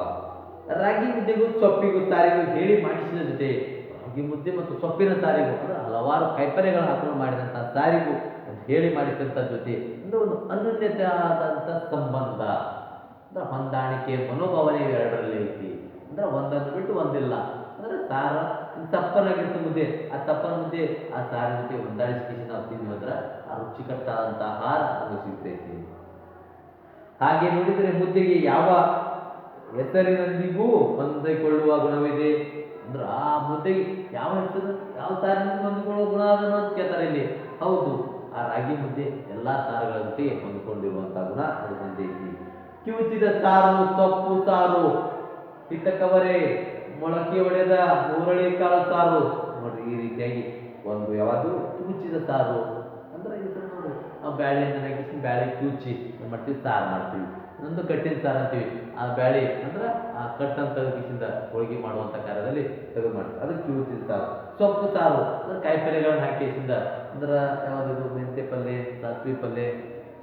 ರಾಗಿ ಮುದ್ದೆಗೂ ಸೊಪ್ಪಿಗೂ ಸಾರಿಗೂ ಹೇಳಿ ಮಾಡಿಸಿದ ಜೊತೆ ರಾಗಿ ಮುದ್ದೆ ಮತ್ತು ಸೊಪ್ಪಿನ ಸಾರಿಗೂ ಅಂದ್ರೆ ಹಲವಾರು ಕೈಪಲ್ಯಗಳನ್ನು ಹಾಕೊಂಡು ಮಾಡಿದಂಥ ಸಾರಿಗೂ ಹೇಳಿ ಮಾಡಿಸಿದಂಥ ಜೊತೆ ಅಂದ್ರೆ ಒಂದು ಅನ್ಯೋನ್ಯತೆ ಆದಂಥ ಸಂಬಂಧ ಅಂದ್ರೆ ಹೊಂದಾಣಿಕೆ ಮನೋಭಾವನೆ ಎರಡರಲ್ಲಿ ಐತಿ. ಅಂದ್ರೆ ಒಂದನ್ನು ಬಿಟ್ಟು ಒಂದಿಲ್ಲ. ಅಂದ್ರೆ ಸಾರ ತಪ್ಪನಾಗಿರ್ತ ಮುದ್ದೆ, ಆ ತಪ್ಪನ ಮುದ್ದೆ ಆ ಸಾರಿನ ಜೊತೆ ಹೊಂದಾಣಿಸಿ ನಾವು ತಿಂದ್ವಿ ಅಂದ್ರೆ ಆ ರುಚಿಕಟ್ಟಾದಂಥ ಆಹಾರ ನಮಗೆ ಸಿಗ್ತೈತಿ. ಹಾಗೆ ನೋಡಿದರೆ ಮುದ್ದೆಗೆ ಯಾವ ಹೆಸರಿನೊಂದಿಗೂ ಹೊಂದಿಕೊಳ್ಳುವ ಗುಣವಿದೆ. ಅಂದ್ರೆ ಆ ಮುದ್ದೆಗೆ ಯಾವ ಹೆಸರು ಯಾವ ಸಾರಿನಿಂದ ಹೊಂದಿಕೊಳ್ಳುವ ಗುಣ ಅದನ್ನು ಅಂತ ಕೇಳ್ತಾರೆ ಇಲ್ಲಿ. ಹೌದು, ಆ ರಾಗಿ ಮುದ್ದೆ ಎಲ್ಲ ಸಾರುಗಳ ಜೊತೆಗೆ ಹೊಂದಿಕೊಂಡಿರುವಂತಹ ಗುಣ ಅದು ಹೊಂದೈತಿ. ಕಿವುಚಿದ ಸಾರು, ಸೊಪ್ಪು ಸಾರು, ಹಿತಕವರೆ, ಮೊಳಕೆ ಒಡೆದ ಹುರುಳಿ ಕಾಳು ಸಾರು. ನೋಡ್ರಿ ಈ ರೀತಿಯಾಗಿ ಒಂದು ಯಾವುದು ಕಿವುಚಿದ ಸಾರು ಅಂದ್ರೆ ಇದು ನೋಡ್ರಿ ನಾವು ಬ್ಯಾಳೆಯನ್ನು ಹಾಕಿಸಿ ಬ್ಯಾಳೆ ಕಿವುಚಿ ಏನು ಮಾಡ್ತೀವಿ ಸಾರು ಮಾಡ್ತೀವಿ. ಒಂದು ಕಟ್ಟಿನ ಸಾರು ಅಂತೀವಿ. ಆ ಬ್ಯಾಳೆ ಅಂದ್ರೆ ಆ ಕಟ್ಟನ್ನು ತೆಗೆದಿಸಿಂದ ಹೋಳಿಗೆ ಮಾಡುವಂಥ ಕಾರ್ಯದಲ್ಲಿ ತೆಗೆದು ಮಾಡ್ತೀವಿ, ಅದು ಕಿವುಚಿದ ಸಾರು. ಸೊಪ್ಪು ಸಾರು ಅಂದ್ರೆ ಕಾಯಿಪಲ್ಯಗಳನ್ನು ಹಾಕಿಸಿಂದ ಅಂದ್ರೆ ಯಾವುದು ಮೆಂತ್ಯ ಪಲ್ಯ, ಸಾಸಿವೆ ಪಲ್ಯ,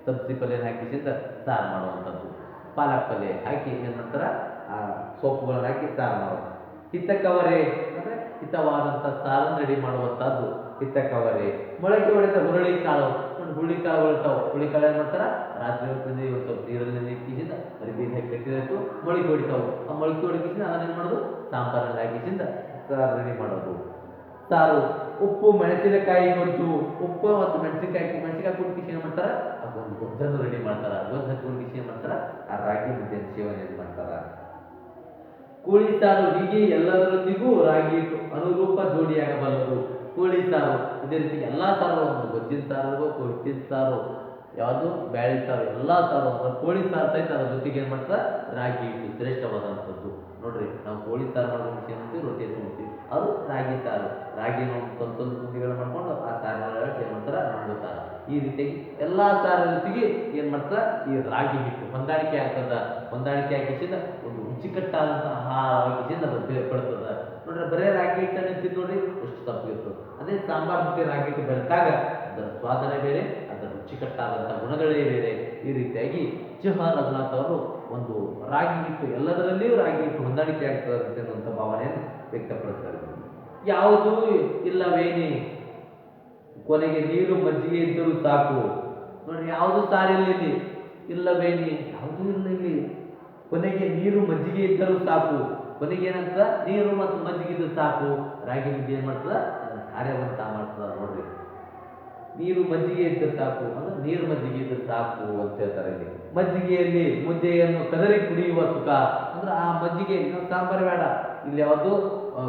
ಸಬ್ಸಿ ಪಲ್ಯನ ಹಾಕಿಸಿಂದ ಸಾರು ಮಾಡುವಂಥದ್ದು. ಪಾಲಕ್ ಪಲ್ಯ ಹಾಕಿ ಏನು ಮಾಡ್ತಾರೆ ಆ ಸೊಪ್ಪುಗಳನ್ನು ಹಾಕಿ ಸಾರು ಮಾಡೋದು. ಹಿತಕವರೆ ಅಂದರೆ ಹಿತವಾದಂಥ ಸಾರನ್ನು ರೆಡಿ ಮಾಡುವಂಥದ್ದು ಹಿತಕವರೆ. ಮೊಳಕೆ ಹೊಡೆದ ಹುರುಳಿ ಕಾಳು, ಹುರುಳಿ ಕಾಳುಗಳು ಇರ್ತಾವೆ. ಹುರುಳಿ ಕಾಳು ಏನು ಮಾಡ್ತಾರೆ ರಾತ್ರಿ ಹೊತ್ತಿನಲ್ಲಿ ಒಂದು ಸ್ವಲ್ಪ ನೀರಲ್ಲಿ ಇಕ್ಕಿಸಿಂದ ಅರಿವಿ ಹಾಕಿ ಕಟ್ಟಿದಾಯ್ತು ಮೊಳಕೆ ಹೊಡಿತಾವೆ. ಆ ಮೊಳಕೆ ಹೊಡಿಕಿಸಿಂದ ಅದನ್ನೇನು ಮಾಡೋದು ಸಾಂಬಾರಲ್ಲಿ ಹಾಕಿಸಿಂದ ಸಾರು ರೆಡಿ ಮಾಡೋದು. ಸಾರು ಉಪ್ಪು ಮೆಣಸಿನಕಾಯಿ ಗೊಜ್ಜು, ಉಪ್ಪು ಮತ್ತು ಮೆಣಸಿನಕಾಯಿ ಕುಟ್ಕಿಸಿ ಏನು ಮಾಡ್ತಾರೆ ಅದೊಂದು ಗೊಜ್ಜನ್ನು ರೆಡಿ ಮಾಡ್ತಾರೆ. ಗೊಜ್ಜು ಹಚ್ಕೊಂಡಿಸಿ ಏನು ಮಾಡ್ತಾರೆ ಆ ರಾಗಿ ಮುದ್ದೆ ಸೇವನೆ ಮಾಡ್ತಾರೆ. ಕೋಳಿ ಸಾರು ಹೀಗೆ ಎಲ್ಲದರೊಂದಿಗೂ ರಾಗಿ ಹಿಟ್ಟು ಅನುರೂಪ ಜೋಡಿಯಾಗಬಲ್ಲದು. ಕೋಳಿ ಸಾರು ಇದೇ ರೀತಿ ಎಲ್ಲ ಸಾರುಗಳು ಗೊಜ್ಜಿನ ಸಾರು, ಹಿಟ್ಟಿನ ಸಾರು, ಯಾವುದು ಬ್ಯಾಳಿ ಸಾರು, ಎಲ್ಲ ಸಾರು ಕೋಳಿ ಸಾರು ಸಹಿತ ಅದ್ರ ಜೊತೆಗೆ ಏನು ಮಾಡ್ತಾರೆ ರಾಗಿ ಹಿಟ್ಟು ಶ್ರೇಷ್ಠವಾದಂಥದ್ದು. ನೋಡ್ರಿ ನಾವು ಕೋಳಿ ಸಾರು ಮಾಡ್ಕೊಂಡು ಏನಂತೀವಿ ರೊಟ್ಟಿ ಹಚ್ಕೊಂಡ್ತೀವಿ, ಅದು ರಾಗಿ ಸಾರು. ರಾಗಿ ಸ್ವಲ್ಪ ತಿಂಡಿಗಳು ಮಾಡ್ಕೊಂಡು ಆ ಸಾರಿನ ಏನು ಮಾಡ್ತಾರೆ ಮಾಡ್ತಾರೆ. ಈ ರೀತಿಯಾಗಿ ಎಲ್ಲ ಸಾರಿನ ಜೊತೆಗೆ ಏನು ಮಾಡ್ತಾರೆ ಈ ರಾಗಿ ಹಿಟ್ಟು ಹೊಂದಾಣಿಕೆ ಆಗ್ತದ. ಹೊಂದಾಣಿಕೆ ಹಾಕಿಸಿದ ಒಂದು ರುಚಿಕಟ್ಟಾದಂಥ ಆಹಾರವಾಗಿಸಿಂದ ಅದು ಬೇರ್ಪಡ್ತದೆ. ನೋಡ್ರಿ ಬರೇ ರಾಗಿ ಹಿಟ್ಟನ್ನು ತಿಂದು ನೋಡ್ರಿ ಎಷ್ಟು ತಪ್ಪಿರ್ತದೆ. ಅದೇ ಸಾಂಬಾರ್ ಜೊತೆ ರಾಗಿ ಹಿಟ್ಟು ಬೆರೆತಾಗ ಅದರ ಸ್ವಾದನೆ ಬೇರೆ, ಅದರ ರುಚಿಕಟ್ಟಾದಂಥ ಗುಣಗಳೇ ಬೇರೆ. ಈ ರೀತಿಯಾಗಿ ಚಹ ರಘುನಾಥ್ ಅವರು ಒಂದು ರಾಗಿ ಹಿಟ್ಟು ಎಲ್ಲದರಲ್ಲಿಯೂ ರಾಗಿ ಹಿಟ್ಟು ಹೊಂದಾಣಿಕೆ ಆಗ್ತದೆ ಅನ್ನುವಂಥ ಭಾವನೆಯನ್ನು ವ್ಯಕ್ತಪಡಿಸ್ತಾರೆ. ಯಾವುದೂ ಇಲ್ಲವೇನಿ ಕೊನೆಗೆ ನೀರು ಮಜ್ಜಿಗೆ ಇದ್ದರೂ ಸಾಕು. ನೋಡ್ರಿ ಯಾವುದು ಸಾರಿಲ್ಲ ಇಲ್ಲಿ, ಇಲ್ಲವೇನಿ ಯಾವುದೂ ಇಲ್ಲ ಇಲ್ಲಿ. ಕೊನೆಗೆ ನೀರು ಮಜ್ಜಿಗೆ ಇದ್ದರೂ ಸಾಕು. ಕೊನೆಗೆ ಏನಂತ ನೀರು ಮತ್ತು ಮಜ್ಜಿಗೆ ಇದ್ದರೂ ಸಾಕು. ರಾಗಿ ಮುದ್ದೆ ಏನು ಮಾಡ್ತದ ಅದನ್ನ ಕಾರ್ಯವಂತ ಮಾಡ್ತದ. ನೋಡ್ರಿ ನೀರು ಮಜ್ಜಿಗೆ ಇದ್ದರೆ ಸಾಕು ಅಂದ್ರೆ ನೀರು ಮಜ್ಜಿಗೆ ಇದ್ದರೆ ಸಾಕು ಅಂತ ಹೇಳ್ತಾರೆ ಇಲ್ಲಿ. ಮಜ್ಜಿಗೆಯಲ್ಲಿ ಮುದ್ದೆಯನ್ನು ಕದರಿ ಕುಡಿಯುವ ಸುಖ ಅಂದ್ರೆ ಆ ಮಜ್ಜಿಗೆ ಸಾಂಬಾರು ಬೇಡ, ಇಲ್ಲಿ ಯಾವುದು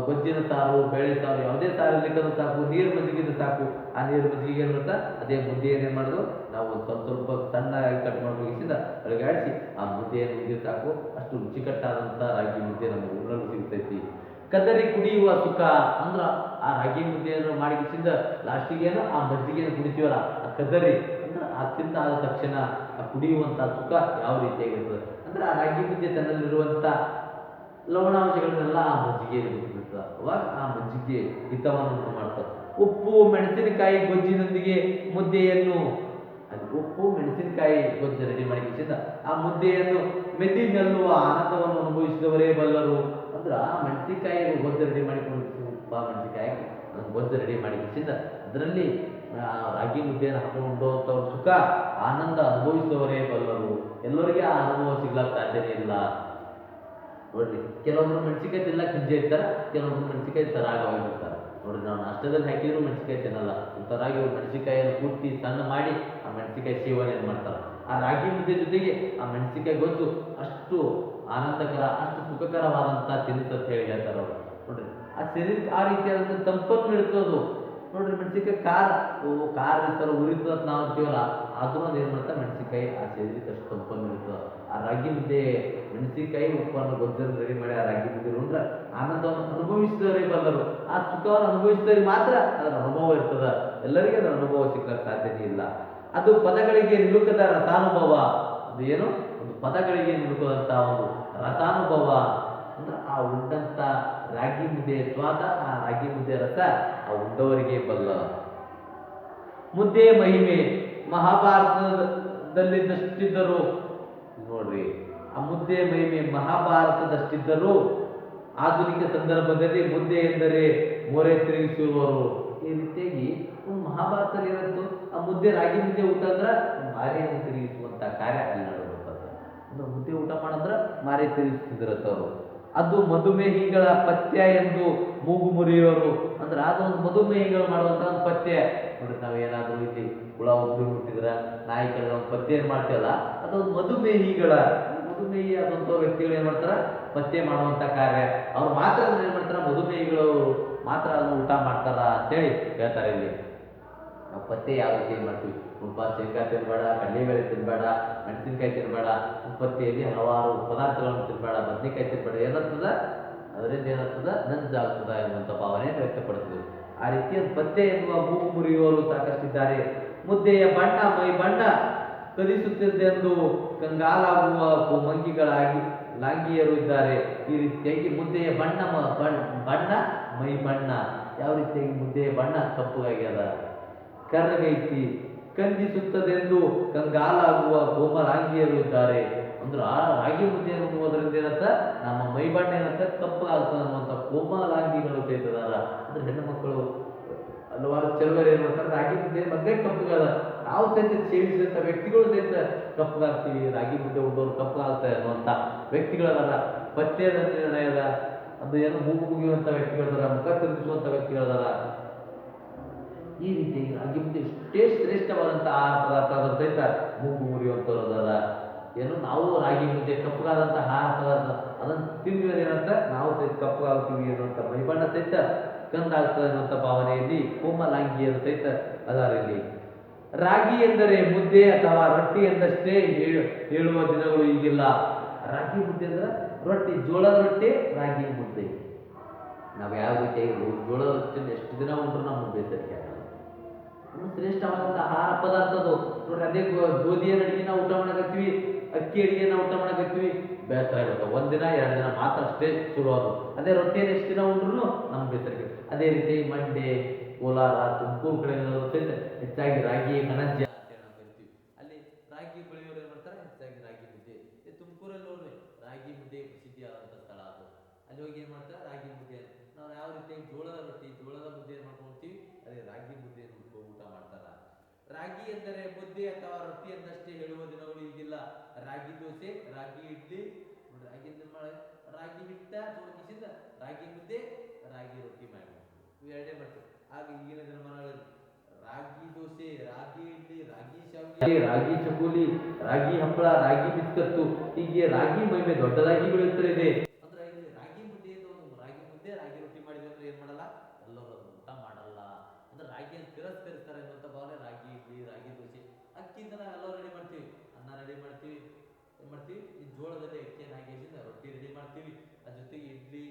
ಗೊಜ್ಜಿನ ಸಾರು, ಬೇಳೆ ಸಾರು, ಯಾವುದೇ ಸಾರು ಇರ್ಲಿಕ್ಕಂದ್ರೂ ಸಾಕು, ನೀರು ಮಜ್ಜಿಗೆ ಇದ್ರೆ ಸಾಕು. ಆ ನೀರು ಮಜ್ಜಿಗೆ ಏನು ಬರುತ್ತಾ ಅದೇ ಮುದ್ದೆ ಏನೇನು ಮಾಡೋದು ನಾವು ಸ್ವಲ್ಪ ಸಣ್ಣಾಗಿ ಕಟ್ ಮಾಡಿಸಿದ ಅಳಗಾಡಿಸಿ ಆ ಮುದ್ದೆಯನ್ನು ಮುದ್ದೆ ಸಾಕು. ಅಷ್ಟು ರುಚಿಕಟ್ಟಾದಂಥ ರಾಗಿ ಮುದ್ದೆ ನಮಗೆ ಊರಲ್ಲಿ ಸಿಗ್ತೈತಿ. ಕದರಿ ಕುಡಿಯುವ ಸುಖ ಅಂದ್ರ ಆ ರಾಗಿ ಮುದ್ದೆಯನ್ನು ಮಾಡಿಸಿಂದ ಲಾಸ್ಟಿಗೇನು ಆ ಮಜ್ಜಿಗೆಯನ್ನು ಕುಡಿತೀವಲ್ಲ ಆ ಕದರಿ ಅಂದ್ರೆ ಆ ತಿಂದ ಆದ ತಕ್ಷಣ ಆ ಕುಡಿಯುವಂಥ ಸುಖ ಯಾವ ರೀತಿಯಾಗಿರ್ತದೆ ಅಂದ್ರೆ ಆ ರಾಗಿ ಮುದ್ದೆ ತನ್ನಲ್ಲಿರುವಂಥ ಲವಣಾಂಶಗಳನ್ನೆಲ್ಲ ಆ ಮಜ್ಜಿಗೆಯಲ್ಲಿ ಬಿಟ್ಟಿರ್ತದೆ. ಅವಾಗ ಆ ಮಜ್ಜಿಗೆ ಹಿತವನ್ನು ಮಾಡ್ತದೆ. ಉಪ್ಪು ಮೆಣಸಿನಕಾಯಿ ಗೊಜ್ಜಿನೊಂದಿಗೆ ಮುದ್ದೆಯನ್ನು ಉಪ್ಪು ಮೆಣಸಿನಕಾಯಿ ಗೊಜ್ಜು ರೆಡಿ ಮಾಡಿಸಿದ ಆ ಮುದ್ದೆಯನ್ನು ಮೆದ್ದಿ ಮೆಲ್ಲುವ ಆನಂದವನ್ನು ಅನುಭವಿಸಿದವರೇ ಬಲ್ಲರು. ಅಂದ್ರೆ ಆ ಮೆಣಸಿನಕಾಯಿ ಗೊಜ್ಜು ರೆಡಿ ಮಾಡಿಕೊಂಡು ಉಪ್ಪ ಮೆಣಸಿನಕಾಯಿ ಅದನ್ನು ಗೊಜ್ಜು ರೆಡಿ ಮಾಡಿಸಿದ ಅದರಲ್ಲಿ ರಾಗಿ ಮುದ್ದೆಯನ್ನು ಹಾಕೊಂಡು ಉಂಡುವಂಥವ್ರ ಸುಖ ಆನಂದ ಅನುಭವಿಸುವವರೇ ಬಲ್ಲರು. ಎಲ್ಲರಿಗೆ ಆ ಅನುಭವ ಸಿಗ್ಲಕ್ಕೆ ಸಾಧ್ಯನೇ ಇಲ್ಲ. ನೋಡ್ರಿ, ಕೆಲವೊಬ್ರು ಮೆಣಸಿಕಾಯಿ ತಿನ್ನಕ್ಕೆ ಹಿಂಜೆ ಇರ್ತಾರೆ, ಕೆಲವೊಬ್ರು ಮೆಣಸಿಕಾಯಿ ತರಾಗವಾಗಿರ್ತಾರೆ. ನೋಡ್ರಿ, ನಾವು ನಾಷ್ಟದಲ್ಲಿ ಹಾಕಿದ್ರು ಮೆಣಸಿಕಾಯಿ ತಿನ್ನಲ್ಲ, ಒಂಥರಾಗಿ ಮೆಣಸಿಕಾಯಿಯನ್ನು ಕುಟ್ಟಿ ಸಣ್ಣ ಮಾಡಿ ಆ ಮೆಣಸಿಕಾಯಿ ಸೇವನೆಯನ್ನು ಮಾಡ್ತಾರೆ. ಆ ರಾಗಿ ಮುದ್ದೆ ಜೊತೆಗೆ ಆ ಮೆಣಸಿಕಾಯಿ ಗೊಜ್ಜು ಅಷ್ಟು ಆನಂದಕರ, ಅಷ್ಟು ಸುಖಕರವಾದಂಥ ತಿನಿಸು ಅಂತ ಹೇಳಿ ಹೇಳ್ತಾರೆ ಅವರು. ನೋಡ್ರಿ, ಆ ಶರೀರಕ್ಕೆ ಆ ರೀತಿಯಾದಂಥ ತಂಪನ್ನು ನೀಡ್ತದು. ನೋಡ್ರಿ, ಮೆಣಸಿಕಾಯಿ ಖಾರ ಈ ಥರ ಉರಿತು ಅಂತ ನಾವು ಅಂತೀವಲ್ಲ, ಆದ್ರೂ ಅದು ಏನು ಮಾಡ್ತಾರೆ, ಮೆಣಸಿಕಾಯಿ ಆ ಶರೀರಕ್ಕೆ ಅಷ್ಟು ತಂಪನ್ನು ನೀಡ್ತದೆ. ಆ ರಾಗಿ ಮುದ್ದೆ ಮೆಣಸಿಕಾಯಿ ಉಪ್ಪನ್ನು ಗೊಜ್ಜನ್ನು ರೆಡಿ ಮಾಡಿ ಆ ರಾಗಿ ಮುದ್ದೆ ಉಂಡ್ರೆ ಆನಂದವನ್ನು ಅನುಭವಿಸಿದವರೇ ಬಲ್ಲರು. ಆ ಸುಖವನ್ನು ಅನುಭವಿಸಿದವರಿಗೆ ಮಾತ್ರ ಅದರ ಅನುಭವ ಇರ್ತದ, ಎಲ್ಲರಿಗೂ ಅದರ ಅನುಭವ ಸಿಗ್ಲಿಕ್ಕೆ ಸಾಧ್ಯತೆ ಇಲ್ಲ. ಅದು ಪದಗಳಿಗೆ ನಿಲುಕದ ರಸಾನುಭವ. ಅದು ಏನು, ಒಂದು ಪದಗಳಿಗೆ ನಿಲುಕದಂತ ಒಂದು ರಸಾನುಭವ ಅಂದ್ರೆ ಆ ಉಂಡಂತ ರಾಗಿ ಮುದ್ದೆ ಸ್ವಾದ, ಆ ರಾಗಿ ಮುದ್ದೆ ರಸ ಆ ಉಂಡವರಿಗೆ ಬಲ್ಲ. ಮುದ್ದೆ ಮಹಿಮೆ ಮಹಾಭಾರತದಲ್ಲಿದ್ದಷ್ಟಿದ್ದರು. ನೋಡ್ರಿ, ಆ ಮುದ್ದೆ ಮಹಿಮೆ ಮಹಾಭಾರತದಷ್ಟಿದ್ದರೂ ಆಧುನಿಕ ಸಂದರ್ಭದಲ್ಲಿ ಮುದ್ದೆ ಎಂದರೆ ಮೊರೆ ತಿರುಗಿಸುವವರು. ಈ ರೀತಿಯಾಗಿ ಮಹಾಭಾರತದಲ್ಲಿ ಏನಂತು, ಆ ಮುದ್ದೆ ರಾಗಿ ಮುದ್ದೆ ಊಟ ಅಂದ್ರೆ ಮಾರಿಯನ್ನು ತಿರುಗಿಸುವಂತ ಕಾರ್ಯ ಅಲ್ಲಿ ನಡೆದಿರ್ತದೆ. ಅಂದ್ರೆ ಮುದ್ದೆ ಊಟ ಮಾಡಂದ್ರೆ ಮಾರಿ ತಿರುಗಿಸ್ತಿದ್ರತ್ತವರು. ಅದು ಮಧುಮೇಹಿಗಳ ಪಥ್ಯ ಎಂದು ಮೂಗು ಮುರಿಯೋರು. ಅಂದ್ರೆ ಅದೊಂದು ಮಧುಮೇಹಿಗಳು ಮಾಡುವಂತ ಒಂದು ಪಥ್ಯ. ನೋಡ್ರಿ, ನಾವೇನಾದ್ರೂ ಇಲ್ಲಿ ಹುಳ ಉಬ್ಬಿ ಹುಟ್ಟಿದ್ರ, ನಾಯಿ ಕಡೆ ಒಂದು ಪಥ್ಯ ಏನ್ ಮಾಡ್ತೀವಲ್ಲ, ಅದೊಂದು ಮಧುಮೇಹಿ ಆದಂಥ ವ್ಯಕ್ತಿಗಳು ಏನ್ ಮಾಡ್ತಾರ, ಪಥ್ಯ ಮಾಡುವಂತ ಕಾರ್ಯ. ಅವ್ರು ಮಾತ್ರ ಏನ್ ಮಾಡ್ತಾರ, ಮಧುಮೇಹಿಗಳು ಮಾತ್ರ ಅದನ್ನು ಊಟ ಮಾಡ್ತಾರ ಅಂತೇಳಿ ಹೇಳ್ತಾರೆ ಇಲ್ಲಿ. ನಾವು ಪಥ್ಯ ಯಾವ ರೀತಿ ಏನ್ ಮಾಡ್ತೀವಿ, ತುಂಬ ಶೇಂಗಾ ತಿನ್ಬೇಡ, ಕಡಲೆಬೇಳೆ ತಿನ್ಬೇಡ, ಮೆಣಸಿನ್ಕಾಯಿ ತಿನ್ಬೇಡ, ಪಥ್ಯದಲ್ಲಿ ಹಲವಾರು ಪದಾರ್ಥಗಳನ್ನು ತಿನ್ಬೇಡ, ಬದನೆಕಾಯಿ ತಿನ್ಬೇಡ, ಏನಾಗ್ತದ ಅದರಿಂದ ಏನಾಗ್ತದ, ನಂಜಾಗ್ತದ ಎನ್ನುವಂಥ ಭಾವನೆಯನ್ನು ವ್ಯಕ್ತಪಡಿಸಿದ್ರು. ಆ ರೀತಿಯ ಪಥ್ಯ ಎನ್ನುವ ಮೂಗು ಮುರಿಯುವವರು ಸಾಕಷ್ಟಿದ್ದಾರೆ. ಮುದ್ದೆಯ ಬಣ್ಣ ಮೈ ಬಣ್ಣ ಕಲಿಸುತ್ತಿದ್ದೆಂದು ಕಂಗಾಲಾಗುವ ಮಂಗಿಗಳಾಗಿ ಲಾಂಗಿಯರು ಇದ್ದಾರೆ. ಈ ರೀತಿಯಾಗಿ ಮುದ್ದೆಯ ಬಣ್ಣ ಮೈ ಬಣ್ಣ, ಯಾವ ರೀತಿಯಾಗಿ ಮುದ್ದೆಯ ಬಣ್ಣ ಕಪ್ಪುಗಾಗ್ಯದ, ಕರ್ರಗೈತಿ, ಕಂದಿಸುತ್ತದೆಂದು ಕಂಗಾಲಾಗುವ ಕೋಮಲಾಂಗಿಯರು ಇದ್ದಾರೆ. ಅಂದ್ರೆ ಆ ರಾಗಿ ಮುದ್ದೆ ಅನ್ನುವುದರಿಂದ ಏನಂತ, ನಮ್ಮ ಮೈ ಬಣ್ಣ ಏನಂತ ಕಪ್ಪಗಾಗ್ತದೆ ಅನ್ನುವಂಥ ಕೋಮಲಾಂಗಿಗಳು ಸಹಿತದಾರ. ಅಂದ್ರೆ ಹೆಣ್ಣು ಮಕ್ಕಳು ಹಲವಾರು ಚೆಲುವರು ಏನು ಮಾಡ್ತಾರೆ, ರಾಗಿ ಮುದ್ದೆ ಮೊದಲೇ ಕಪ್ಪುಗಾದ, ನಾವು ಸಹಿತ ಸೇವಿಸಿದಂಥ ವ್ಯಕ್ತಿಗಳು ಸಹಿತ ಕಪ್ಪಗಾಗ್ತೀವಿ, ರಾಗಿ ಮುದ್ದೆ ಉಂಡೋರು ಕಪ್ಪಗಾಗ್ತಾರೆ ಅನ್ನುವಂಥ ವ್ಯಕ್ತಿಗಳದಾರ. ಪಥ್ಯದ ನಿರ್ಣಯದ ಅದು ಏನು ಮೂಗು ಮುಗಿಯುವಂಥ ವ್ಯಕ್ತಿಗಳದಾರ, ಮುಖ ತಿರುಗಿಸುವಂಥ ವ್ಯಕ್ತಿಗಳದಾರ. ಈ ರೀತಿಯಾಗಿ ರಾಗಿ ಮುದ್ದೆ ಇಷ್ಟೇ ಶ್ರೇಷ್ಠವಾದಂಥ ಆಹಾರ ಪದಾರ್ಥ ಅದರ ಸಹಿತ ಮೂಗು ಮುರಿಯುವಂಥವ್ರದಾರ. ಏನು, ನಾವು ರಾಗಿ ಮುದ್ದೆ ಕಪ್ಪಗಾದಂಥ ಆಹಾರ ಪದಾರ್ಥ ಅದನ್ನು ತಿಂದ್ವಿ ಏನಂತ ನಾವು ಸಹಿತ ಕಪ್ಪಗಾಗ್ತೀವಿ ಅನ್ನುವಂಥ ಮೈಬಣ್ಣ ಸಹಿತ ಕಂದಾಗ್ತದೆ ಅನ್ನುವಂಥ ಭಾವನೆಯಲ್ಲಿ ಕೋಮಲಾಂಗಿಯರು ಸಹಿತ ಅದಾರ ಇಲ್ಲಿ. ರಾಗಿ ಎಂದರೆ ಮುದ್ದೆ ಅಥವಾ ರೊಟ್ಟಿ ಎಂದಷ್ಟೇ ಹೇಳುವ ದಿನಗಳು ಈಗಿಲ್ಲ. ರಾಗಿ ಮುದ್ದೆ ಅಂದ್ರೆ ರೊಟ್ಟಿ, ಜೋಳದ ರೊಟ್ಟಿ, ರಾಗಿ ಮುದ್ದೆ. ನಾವು ಯಾವ ರೀತಿಯಾಗಿ ಜೋಳದ ರೊಟ್ಟಿ ಎಷ್ಟು ದಿನ ಉಂಟ್ರು ನಮ್ಗೆ ಬೇಸರಿಕೆ ಆಗಲ್ಲ. ಶ್ರೇಷ್ಠವಾದಂಥ ಆಹಾರ ಪದಾರ್ಥ ಅದು. ನೋಡ್ರಿ, ಅದೇ ಗೋಧಿಯ ಅಡಿಗೆ ನಾವು ಊಟ ಮಾಡಕತ್ತೀವಿ, ಅಕ್ಕಿ ಅಡಿಗೆ ನಾವು ಊಟ ಮಾಡಕತ್ತೀವಿ, ಬೇಸರ ಆಗುತ್ತೆ. ಒಂದಿನ 2 ದಿನ ಮಾತ್ರ ಅಷ್ಟೇ ಚಲೋ ಅದು. ಅದೇ ರೊಟ್ಟಿಯನ್ನು ಎಷ್ಟು ದಿನ ಉಂಡ್ರು ನಮ್ಗೆ ಬೇಸರಿಕೆ. ಅದೇ ರೀತಿ ಮಂಡ್ಯ, ಕೋಲಾರ, ತುಮಕೂರು ಕಡೆ ಸಹಿತ ಹೆಚ್ಚಾಗಿ ರಾಗಿ ಕಣಜ್ಜ ಅಂತ ನಾವು ಕರಿತೀವಿ. ಅಲ್ಲಿ ರಾಗಿ ಬೆಳೆಯೋರು ಏನ್ ಮಾಡ್ತಾರೆ, ಹೆಚ್ಚಾಗಿ ರಾಗಿ ಮುದ್ದೆ. ತುಮಕೂರಲ್ಲಿ ನೋಡ್ರಿ, ರಾಗಿ ಮುದ್ದೆ ಪ್ರಸಿದ್ಧಿಯಾದಂಥ ಸ್ಥಳ ಅದು. ಅಲ್ಲಿ ಹೋಗಿ ಏನ್ ಮಾಡ್ತಾರೆ, ರಾಗಿ ಮುದ್ದೆ. ನಾವು ಯಾವ ರೀತಿ ಜೋಳದ ರೊಟ್ಟಿ, ಜೋಳದ ಮುದ್ದೆ ಮಾಡ್ಕೊಳ್ತೀವಿ, ಅದೇ ರಾಗಿ ಮುದ್ದೆ ಊಟ ಮಾಡ್ತಾರ. ರಾಗಿ ಎಂದರೆ ಮುದ್ದೆ ಅಥವಾ ರೊಟ್ಟಿ ಎಂದಷ್ಟೇ ಹೇಳುವ ದಿನಗಳು ಈಗಿಲ್ಲ. ರಾಗಿ ದೋಸೆ, ರಾಗಿ ಇಡ್ಲಿ, ರಾಗಿ ಹಿಟ್ಟ ಜೋಡಿಸಿದ ರಾಗಿ ಮುದ್ದೆ, ರಾಗಿ ರೊಟ್ಟಿ ಮಾಡಿ ಇವೆರಡೇ ಮಾಡ್ತೀವಿ. ಆಗ ಈಗಿನ ದಿನಮಾನಗಳಲ್ಲಿ ರಾಗಿ ದೋಸೆ, ರಾಗಿ ಇಡ್ಲಿ, ರಾಗಿ ಶಾವಿಗೆ, ರಾಗಿ ಚಕೋಲಿ, ರಾಗಿ ಹಪ್ಪಳ, ರಾಗಿ ಬಿಸ್ಕತ್ತು, ಹೀಗೆ ರಾಗಿ ಮೈಮೆ ದೊಡ್ಡದಾಗಿ ಬೆಳೆಯುತ್ತದೆ. ಅಂದ್ರೆ ಇಲ್ಲಿ ರಾಗಿ ಮುದ್ದೆ, ರಾಗಿ ಮುದ್ದೆ, ರಾಗಿ ರೊಟ್ಟಿ ಮಾಡಿದ್ವಿ ಅಂದ್ರೆ ಏನ್ ಮಾಡಲ್ಲ, ಎಲ್ಲರೂ ಅದನ್ನು ಊಟ ಮಾಡಲ್ಲ. ಅಂದ್ರೆ ರಾಗಿಯನ್ನು ತಿರಸ್ಕರಿಸ್ತಾರೆ ಅನ್ನುವಂಥ ಭಾವನೆ. ರಾಗಿ ಇಡ್ಲಿ, ರಾಗಿ ದೋಸೆ, ಅಕ್ಕಿಯಿಂದ ನಾವು ಎಲ್ಲರೂ ರೆಡಿ ಮಾಡ್ತೀವಿ, ಅನ್ನ ರೆಡಿ ಮಾಡ್ತೀವಿ, ಏನ್ ಮಾಡ್ತೀವಿ, ಈ ಜೋಳದಲ್ಲಿ ಅಕ್ಕಿಯನ್ನು ಹಾಕಿ ರೊಟ್ಟಿ ರೆಡಿ ಮಾಡ್ತೀವಿ, ಅದ್ರ ಜೊತೆಗೆ ಇಡ್ಲಿ,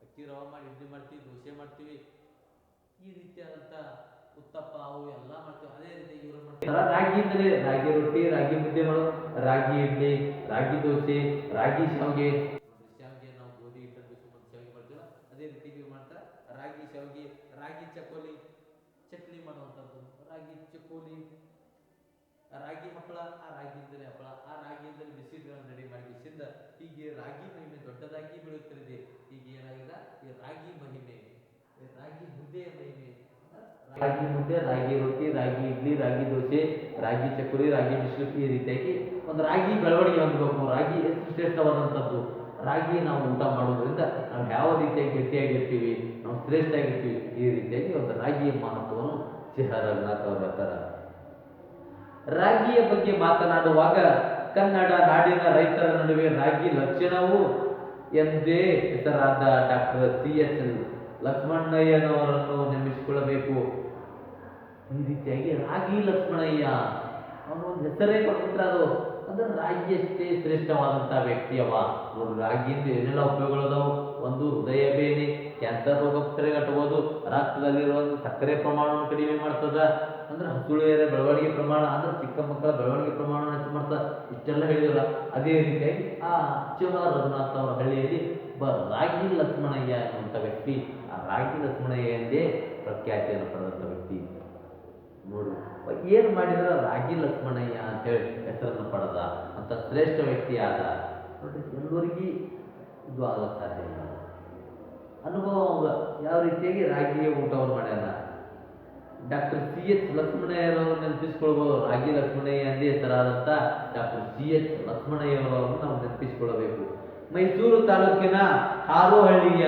ಅಕ್ಕಿ ರವೆ ಮಾಡಿ ಇಡ್ಲಿ ಮಾಡ್ತೀವಿ, ದೋಸೆ ಮಾಡ್ತೀವಿ, ಈ ರೀತಿಯಾದಂಥ ಉತ್ತಪ್ಪ ಅವು ಎಲ್ಲ ಮಾಡ್ತೀವಿ. ಅದೇ ರೀತಿ ಇವರು ಮಾಡ್ತಾರೆ. ರಾಗಿ ಇದ್ದರೆ ರಾಗಿ ರೊಟ್ಟಿ, ರಾಗಿ ಮುದ್ದೆ ಮಾಡೋದು, ರಾಗಿ ಇಡ್ಲಿ, ರಾಗಿ ದೋಸೆ, ರಾಗಿ ಶಾವಿಗೆ. ಶಾವಿಗೆ ನಾವು ಗೋಧಿ ಹಿಟ್ಟನ್ನು ಬಿಸ್ಕೊಂಡು ಶಾವಿಗೆ ಮಾಡ್ತೀವಿ, ಅದೇ ರೀತಿ ಇವ್ರು ಮಾಡ್ತಾರೆ. ರಾಗಿ ಶಾವಿಗೆ, ರಾಗಿ ಚಕೋಲಿ, ಚಟ್ನಿ ಮಾಡುವಂಥದ್ದು, ರಾಗಿ ಚಕೋಲಿ, ರಾಗಿ ಹಪ್ಪಳ, ಆ ರಾಗಿಯಿಂದಲೇ ಹಪ್ಪಳ, ಆ ರಾಗಿಯಿಂದಲೇ ಬಿಸಿಗಳನ್ನು ರೆಡಿ ಮಾಡಿ ಬಿಸಿಂದ, ಹೀಗೆ ರಾಗಿ ಮಹಿಮೆ ದೊಡ್ಡದಾಗಿ ಬೆಳೆಯುತ್ತಿದೆ. ಹೀಗೆ ಏನಾಗಿದೆ, ಈ ರಾಗಿ ಮಹಿಮೆ, ರಾಗಿ ಮುದ್ದೆಯ ಮಹಿಮೆ ರಾಗಿ ಮುದ್ದೆ, ರಾಗಿ ರೊಟ್ಟಿ, ರಾಗಿ ಇಡ್ಲಿ, ರಾಗಿ ದೋಸೆ, ರಾಗಿ ಚಕ್ಕುಲಿ, ರಾಗಿ ಮಿಶ್ರಿ, ಈ ರೀತಿಯಾಗಿ ಒಂದು ರಾಗಿ ಬೆಳವಣಿಗೆ ಹೊಂದಬೇಕು. ರಾಗಿ ಎಷ್ಟು ಶ್ರೇಷ್ಠವಾದಂಥದ್ದು. ರಾಗಿ ನಾವು ಊಟ ಮಾಡೋದ್ರಿಂದ ನಾವು ಯಾವ ರೀತಿಯಾಗಿ ಗಟ್ಟಿಯಾಗಿರ್ತೀವಿ, ನಾವು ಶ್ರೇಷ್ಠ ಆಗಿರ್ತೀವಿ. ಈ ರೀತಿಯಾಗಿ ಒಂದು ರಾಗಿಯ ಮಹತ್ವವನ್ನು ಸಿ ಆರ್ ರಘುನಾಥ್ ಅವರು ಹೇಳ್ತಾರೆ. ರಾಗಿಯ ಬಗ್ಗೆ ಮಾತನಾಡುವಾಗ ಕನ್ನಡ ನಾಡಿನ ರೈತರ ನಡುವೆ ರಾಗಿ ಲಕ್ಷಣವು ಎಂದೇ ಹೆಸರಾದ ಡಾಕ್ಟರ್ ಸಿ ಎಚ್ ಲಕ್ಷ್ಮಣಯ್ಯನವರನ್ನು ನೆನಪಿಸಿಕೊಳ್ಳಬೇಕು. ಈ ರೀತಿಯಾಗಿ ರಾಗಿ ಲಕ್ಷ್ಮಣಯ್ಯ ಅವನು ಒಂದು ಹೆಸರೇ ಪವಿತ್ರ. ಅದು ಅಂದ್ರೆ ರಾಗಿಯಷ್ಟೇ ಶ್ರೇಷ್ಠವಾದಂತಹ ವ್ಯಕ್ತಿಯವ. ನೋಡಿ, ರಾಗಿಯಿಂದ ಏನೆಲ್ಲ ಉಪಯೋಗಗಳದಾವು. ಒಂದು, ಹೃದಯ ಬೇನೆ, ಕ್ಯಾನ್ಸರ್ ರೋಗ ತಡೆಗಟ್ಟಬಹುದು, ರಕ್ತದಲ್ಲಿರುವ ಸಕ್ಕರೆ ಪ್ರಮಾಣವನ್ನು ಕಡಿಮೆ ಮಾಡ್ತದ, ಅಂದ್ರೆ ಹಸುಳೆಯರ ಬೆಳವಣಿಗೆ ಪ್ರಮಾಣ, ಅಂದ್ರೆ ಚಿಕ್ಕ ಮಕ್ಕಳ ಬೆಳವಣಿಗೆ ಪ್ರಮಾಣ ಹೆಚ್ಚು ಮಾಡ್ತದ. ಇಷ್ಟೆಲ್ಲ ಹೇಳಿದಲ್ಲ. ಅದೇ ರೀತಿಯಾಗಿ ಆ ಸಿ ಆರ್ ರಘುನಾಥ್ ಅವರ ಹಳ್ಳಿಯಲ್ಲಿ ರಾಗಿ ಲಕ್ಷ್ಮಣಯ್ಯ ಎನ್ನುವಂಥ ವ್ಯಕ್ತಿ, ಆ ರಾಗಿ ಲಕ್ಷ್ಮಣಯ್ಯ ಎಂದೇ ಪ್ರಖ್ಯಾತಿಯನ್ನು ಪಡೆದಂಥ ವ್ಯಕ್ತಿ. ನೋಡು, ಏನು ಮಾಡಿದ್ರೆ ರಾಗಿ ಲಕ್ಷ್ಮಣಯ್ಯ ಅಂತೇಳಿ ಹೆಸರನ್ನು ಪಡೆದ ಅಂತ ಶ್ರೇಷ್ಠ ವ್ಯಕ್ತಿ ಆದ. ನೋಡಿ, ಎಲ್ಲರಿಗೂ ಇದು ಆಗಕ್ಕೆ ಸಾಧ್ಯ ಇಲ್ಲ. ಅನುಭವ ಯಾವ ರೀತಿಯಾಗಿ ರಾಗಿಯ ಊಟವನ್ನು ಮಾಡ್ಯಾರ. ಡಾಕ್ಟರ್ ಸಿ ಎಚ್ ಲಕ್ಷ್ಮಣಯ್ಯರವರು ನೆನಪಿಸ್ಕೊಳ್ಬೋದು. ರಾಗಿ ಲಕ್ಷ್ಮಣಯ್ಯ ಎಂದೇ ಹೆಸರಾದಂಥ ಡಾಕ್ಟರ್ ಸಿ ಎಚ್ ಲಕ್ಷ್ಮಣಯ್ಯರವರನ್ನು ನಾವು ನೆನಪಿಸಿಕೊಳ್ಳಬೇಕು. ಮೈಸೂರು ತಾಲೂಕಿನ ಹಾರೋಹಳ್ಳಿಯ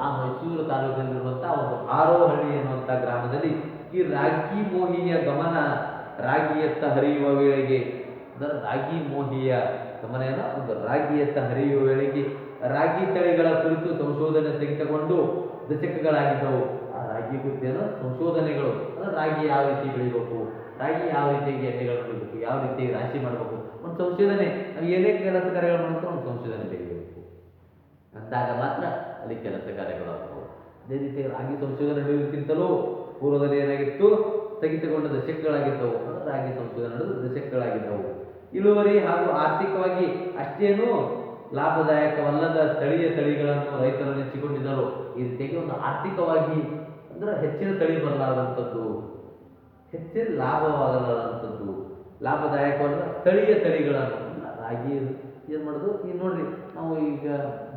ಆ ಮೈಸೂರು ತಾಲೂಕಿನಲ್ಲಿರುವಂತಹ ಒಂದು ಹಾರೋಹಳ್ಳಿ ಎನ್ನುವಂಥ ಗ್ರಾಮದಲ್ಲಿ ಈ ರಾಗಿ ಮೋಹಿಯ ಗಮನ ರಾಗಿಯತ್ತ ಹರಿಯುವ ವೇಳೆಗೆ, ಅಂದರೆ ರಾಗಿ ಮೋಹಿಯ ಗಮನ ಏನೋ ಒಂದು ರಾಗಿಯತ್ತ ಹರಿಯುವ ವೇಳೆಗೆ ರಾಗಿ ತಳಿಗಳ ಕುರಿತು ಸಂಶೋಧನೆ ತೆಗೆದುಕೊಂಡು ದಶಕಗಳಾಗಿದ್ದವು. ಆ ರಾಗಿ ಕುರಿತೇನೋ ಸಂಶೋಧನೆಗಳು, ಅಂದರೆ ರಾಗಿ ಯಾವ ರೀತಿ ಬೆಳಿಬೇಕು, ರಾಗಿ ಯಾವ ರೀತಿಯಾಗಿ ಎಣ್ಣೆಗಳು ಬೆಳಿಬೇಕು, ಯಾವ ರೀತಿಯಾಗಿ ರಾಶಿ ಮಾಡಬೇಕು, ಒಂದು ಸಂಶೋಧನೆ. ನಾವು ಏನೇ ಕೆಲಸ ಕಾರ್ಯಗಳು ಮಾಡಬೇಕು, ಒಂದು ಸಂಶೋಧನೆ ತೆಗಿಬೇಕು. ಅಂದಾಗ ಮಾತ್ರ ಅಲ್ಲಿ ಕೆಲಸ ಕಾರ್ಯಗಳಾಗ್ತವೆ. ಅದೇ ರೀತಿ ರಾಗಿ ಸಂಶೋಧನೆ ನಡೆಯುವುದಕ್ಕಿಂತಲೂ ಪೂರ್ವದಲ್ಲಿ ಏನಾಗಿತ್ತು, ಸ್ಥಗಿತಗೊಂಡ ದಶಕಗಳಾಗಿದ್ದವು. ಅಂದರೆ ರಾಗಿ ಸಂಶೋಧನೆ ನಡೆದು ದಶಕಗಳಾಗಿದ್ದವು. ಇಳುವರಿ ಹಾಗೂ ಆರ್ಥಿಕವಾಗಿ ಅಷ್ಟೇನೂ ಲಾಭದಾಯಕವಲ್ಲದ ಸ್ಥಳೀಯ ತಳಿಗಳನ್ನು ರೈತರು ನೆಚ್ಚಿಕೊಂಡಿದ್ದರು. ಈ ರೀತಿಯಾಗಿ ಒಂದು ಆರ್ಥಿಕವಾಗಿ ಅಂದ್ರೆ ಹೆಚ್ಚಿನ ತಳಿ ಬರಲಾರದಂಥದ್ದು, ಹೆಚ್ಚಿನ ಲಾಭವಾಗಲಾರದಂಥದ್ದು, ಲಾಭದಾಯಕವಾದ ಸ್ಥಳೀಯ ತಳಿಗಳನ್ನು ರಾಗಿ ಏನು ಮಾಡೋದು. ಈಗ ನೋಡ್ರಿ, ನಾವು ಈಗ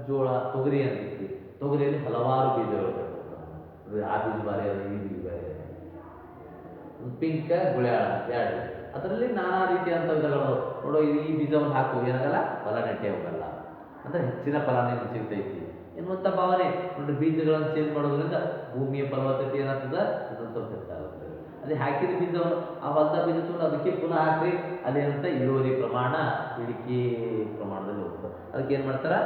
ಜೋಳ, ತೊಗರಿ ಅಂತಿರ್ತೀವಿ. ತೊಗರಿಯಲ್ಲಿ ಹಲವಾರು ಬೀಜಗಳು ಬರ್ತವೆ. ಆ ಬೀಜ ಬಾರಿ, ಈ ಬೀಜ ಬಾರಿ, ಪಿಂಕ, ಗುಳ್ಯಾಳ ಎರಡು, ಅದರಲ್ಲಿ ನಾನಾ ರೀತಿಯಂಥ ವಿಧಗಳು. ನೋಡೋ, ಈ ಬೀಜವನ್ನು ಹಾಕು, ಏನಾಗಲ್ಲ, ಫಲ ನೆಟ್ಟೆ ಹೋಗಲ್ಲ, ಅಂದರೆ ಹೆಚ್ಚಿನ ಫಲನೇ ಸಿಗ್ತೈತಿ ಎನ್ನುವಂಥ ಭಾವನೆ. ನೋಡಿ, ಬೀಜಗಳನ್ನು ಚೇಂಜ್ ಮಾಡೋದ್ರಿಂದ ಭೂಮಿಯ ಫಲವತ್ತತೆ ಏನಾಗ್ತದೆ, ಅದನ್ನು ಸ್ವಲ್ಪ ಹೆಚ್ಚಾಗುತ್ತೆ. ಅದೇ ಹಾಕಿದ ಬೀಜವನ್ನು ಆ ಹೊಲದ ಬೀಜ ತೊಗೊಂಡು ಅದಕ್ಕೆ ಪುನಃ ಹಾಕ್ರಿ, ಅದೇನಂತ ಇಳುವರಿ ಪ್ರಮಾಣ ಇಳಿಕೆ ಪ್ರಮಾಣದಲ್ಲಿ ಹೋಗ್ತದೆ. ಅದಕ್ಕೆ ಏನು ಮಾಡ್ತಾರೆ,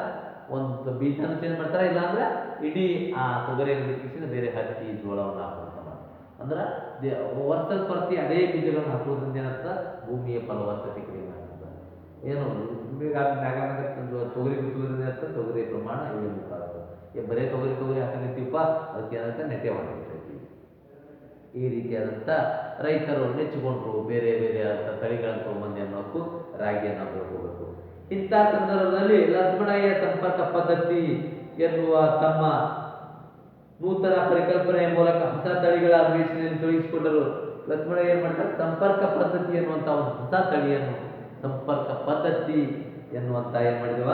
ಒಂದು ಬೀಜನ ಚೇಂಜ್ ಮಾಡ್ತಾರೆ, ಇಲ್ಲಾಂದ್ರೆ ಇಡೀ ಆ ತೊಗರಿಯನ್ನು ಬಿಟ್ಟಿಸಿ ಬೇರೆ ಹತ್ತಿ, ಜೋಳವನ್ನು ಹಾಕುವಂತ ಮಾಡ್ತಾರೆ. ಅಂದ್ರೆ ವರ್ಷದ ಪ್ರತಿ ಅದೇ ಬೀಜಗಳನ್ನು ಹಾಕೋದ್ರಿಂದ ಏನಾಗ್ತದೆ, ಭೂಮಿಯ ಫಲವತ್ತತೆ ಕಡಿಮೆ ಆಗ್ತದೆ. ಏನು ತೊಗರಿ ಬಿತ್ತೋದ್ರಿಂದ ಏನಾಗ್ತದೆ, ತೊಗರಿ ಪ್ರಮಾಣ ಇಳಿಮುಖಾಗ್ತದೆ. ಬರೇ ತೊಗರಿ ಹಾಕೊಂಡಿರ್ತೀವಪ್ಪ, ಅದಕ್ಕೆ ಏನಾಗ್ತದೆ, ನೆಟ್ಟೆ ಮಾಡಿರ್ತೈತಿ. ಈ ರೀತಿಯಾದಂಥ ರೈತರು ನೆಚ್ಚಿಕೊಂಡ್ರು ಬೇರೆ ಬೇರೆ ಆದಂಥ ತಳಿಗಳನ್ನು ತೊಗೊಂಬಂದು ಅನ್ನೋಕ್ಕೂ ರಾಗಿಯನ್ನು ಬೆಳ್ಕೋಬೇಕು. ಇಂಥ ಸಂದರ್ಭದಲ್ಲಿ ಲಕ್ಷ್ಮಣಯ್ಯ ಸಂಪರ್ಕ ಪದ್ಧತಿ ಎನ್ನುವ ತಮ್ಮ ನೂತನ ಪರಿಕಲ್ಪನೆಯ ಮೂಲಕ ಹೊಸ ತಳಿಗಳ ಅನ್ವೇಷಣೆಯನ್ನು ತೊಡಗಿಸಿಕೊಂಡರು. ಲಕ್ಷ್ಮಣಯ್ಯ ಏನು ಮಾಡ್ತಾರೆ, ಸಂಪರ್ಕ ಪದ್ಧತಿ ಎನ್ನುವಂಥ ಒಂದು ಹೊಸ ತಳಿಯನ್ನು, ಸಂಪರ್ಕ ಪದ್ಧತಿ ಎನ್ನುವಂಥ ಏನು ಮಾಡಿದವ,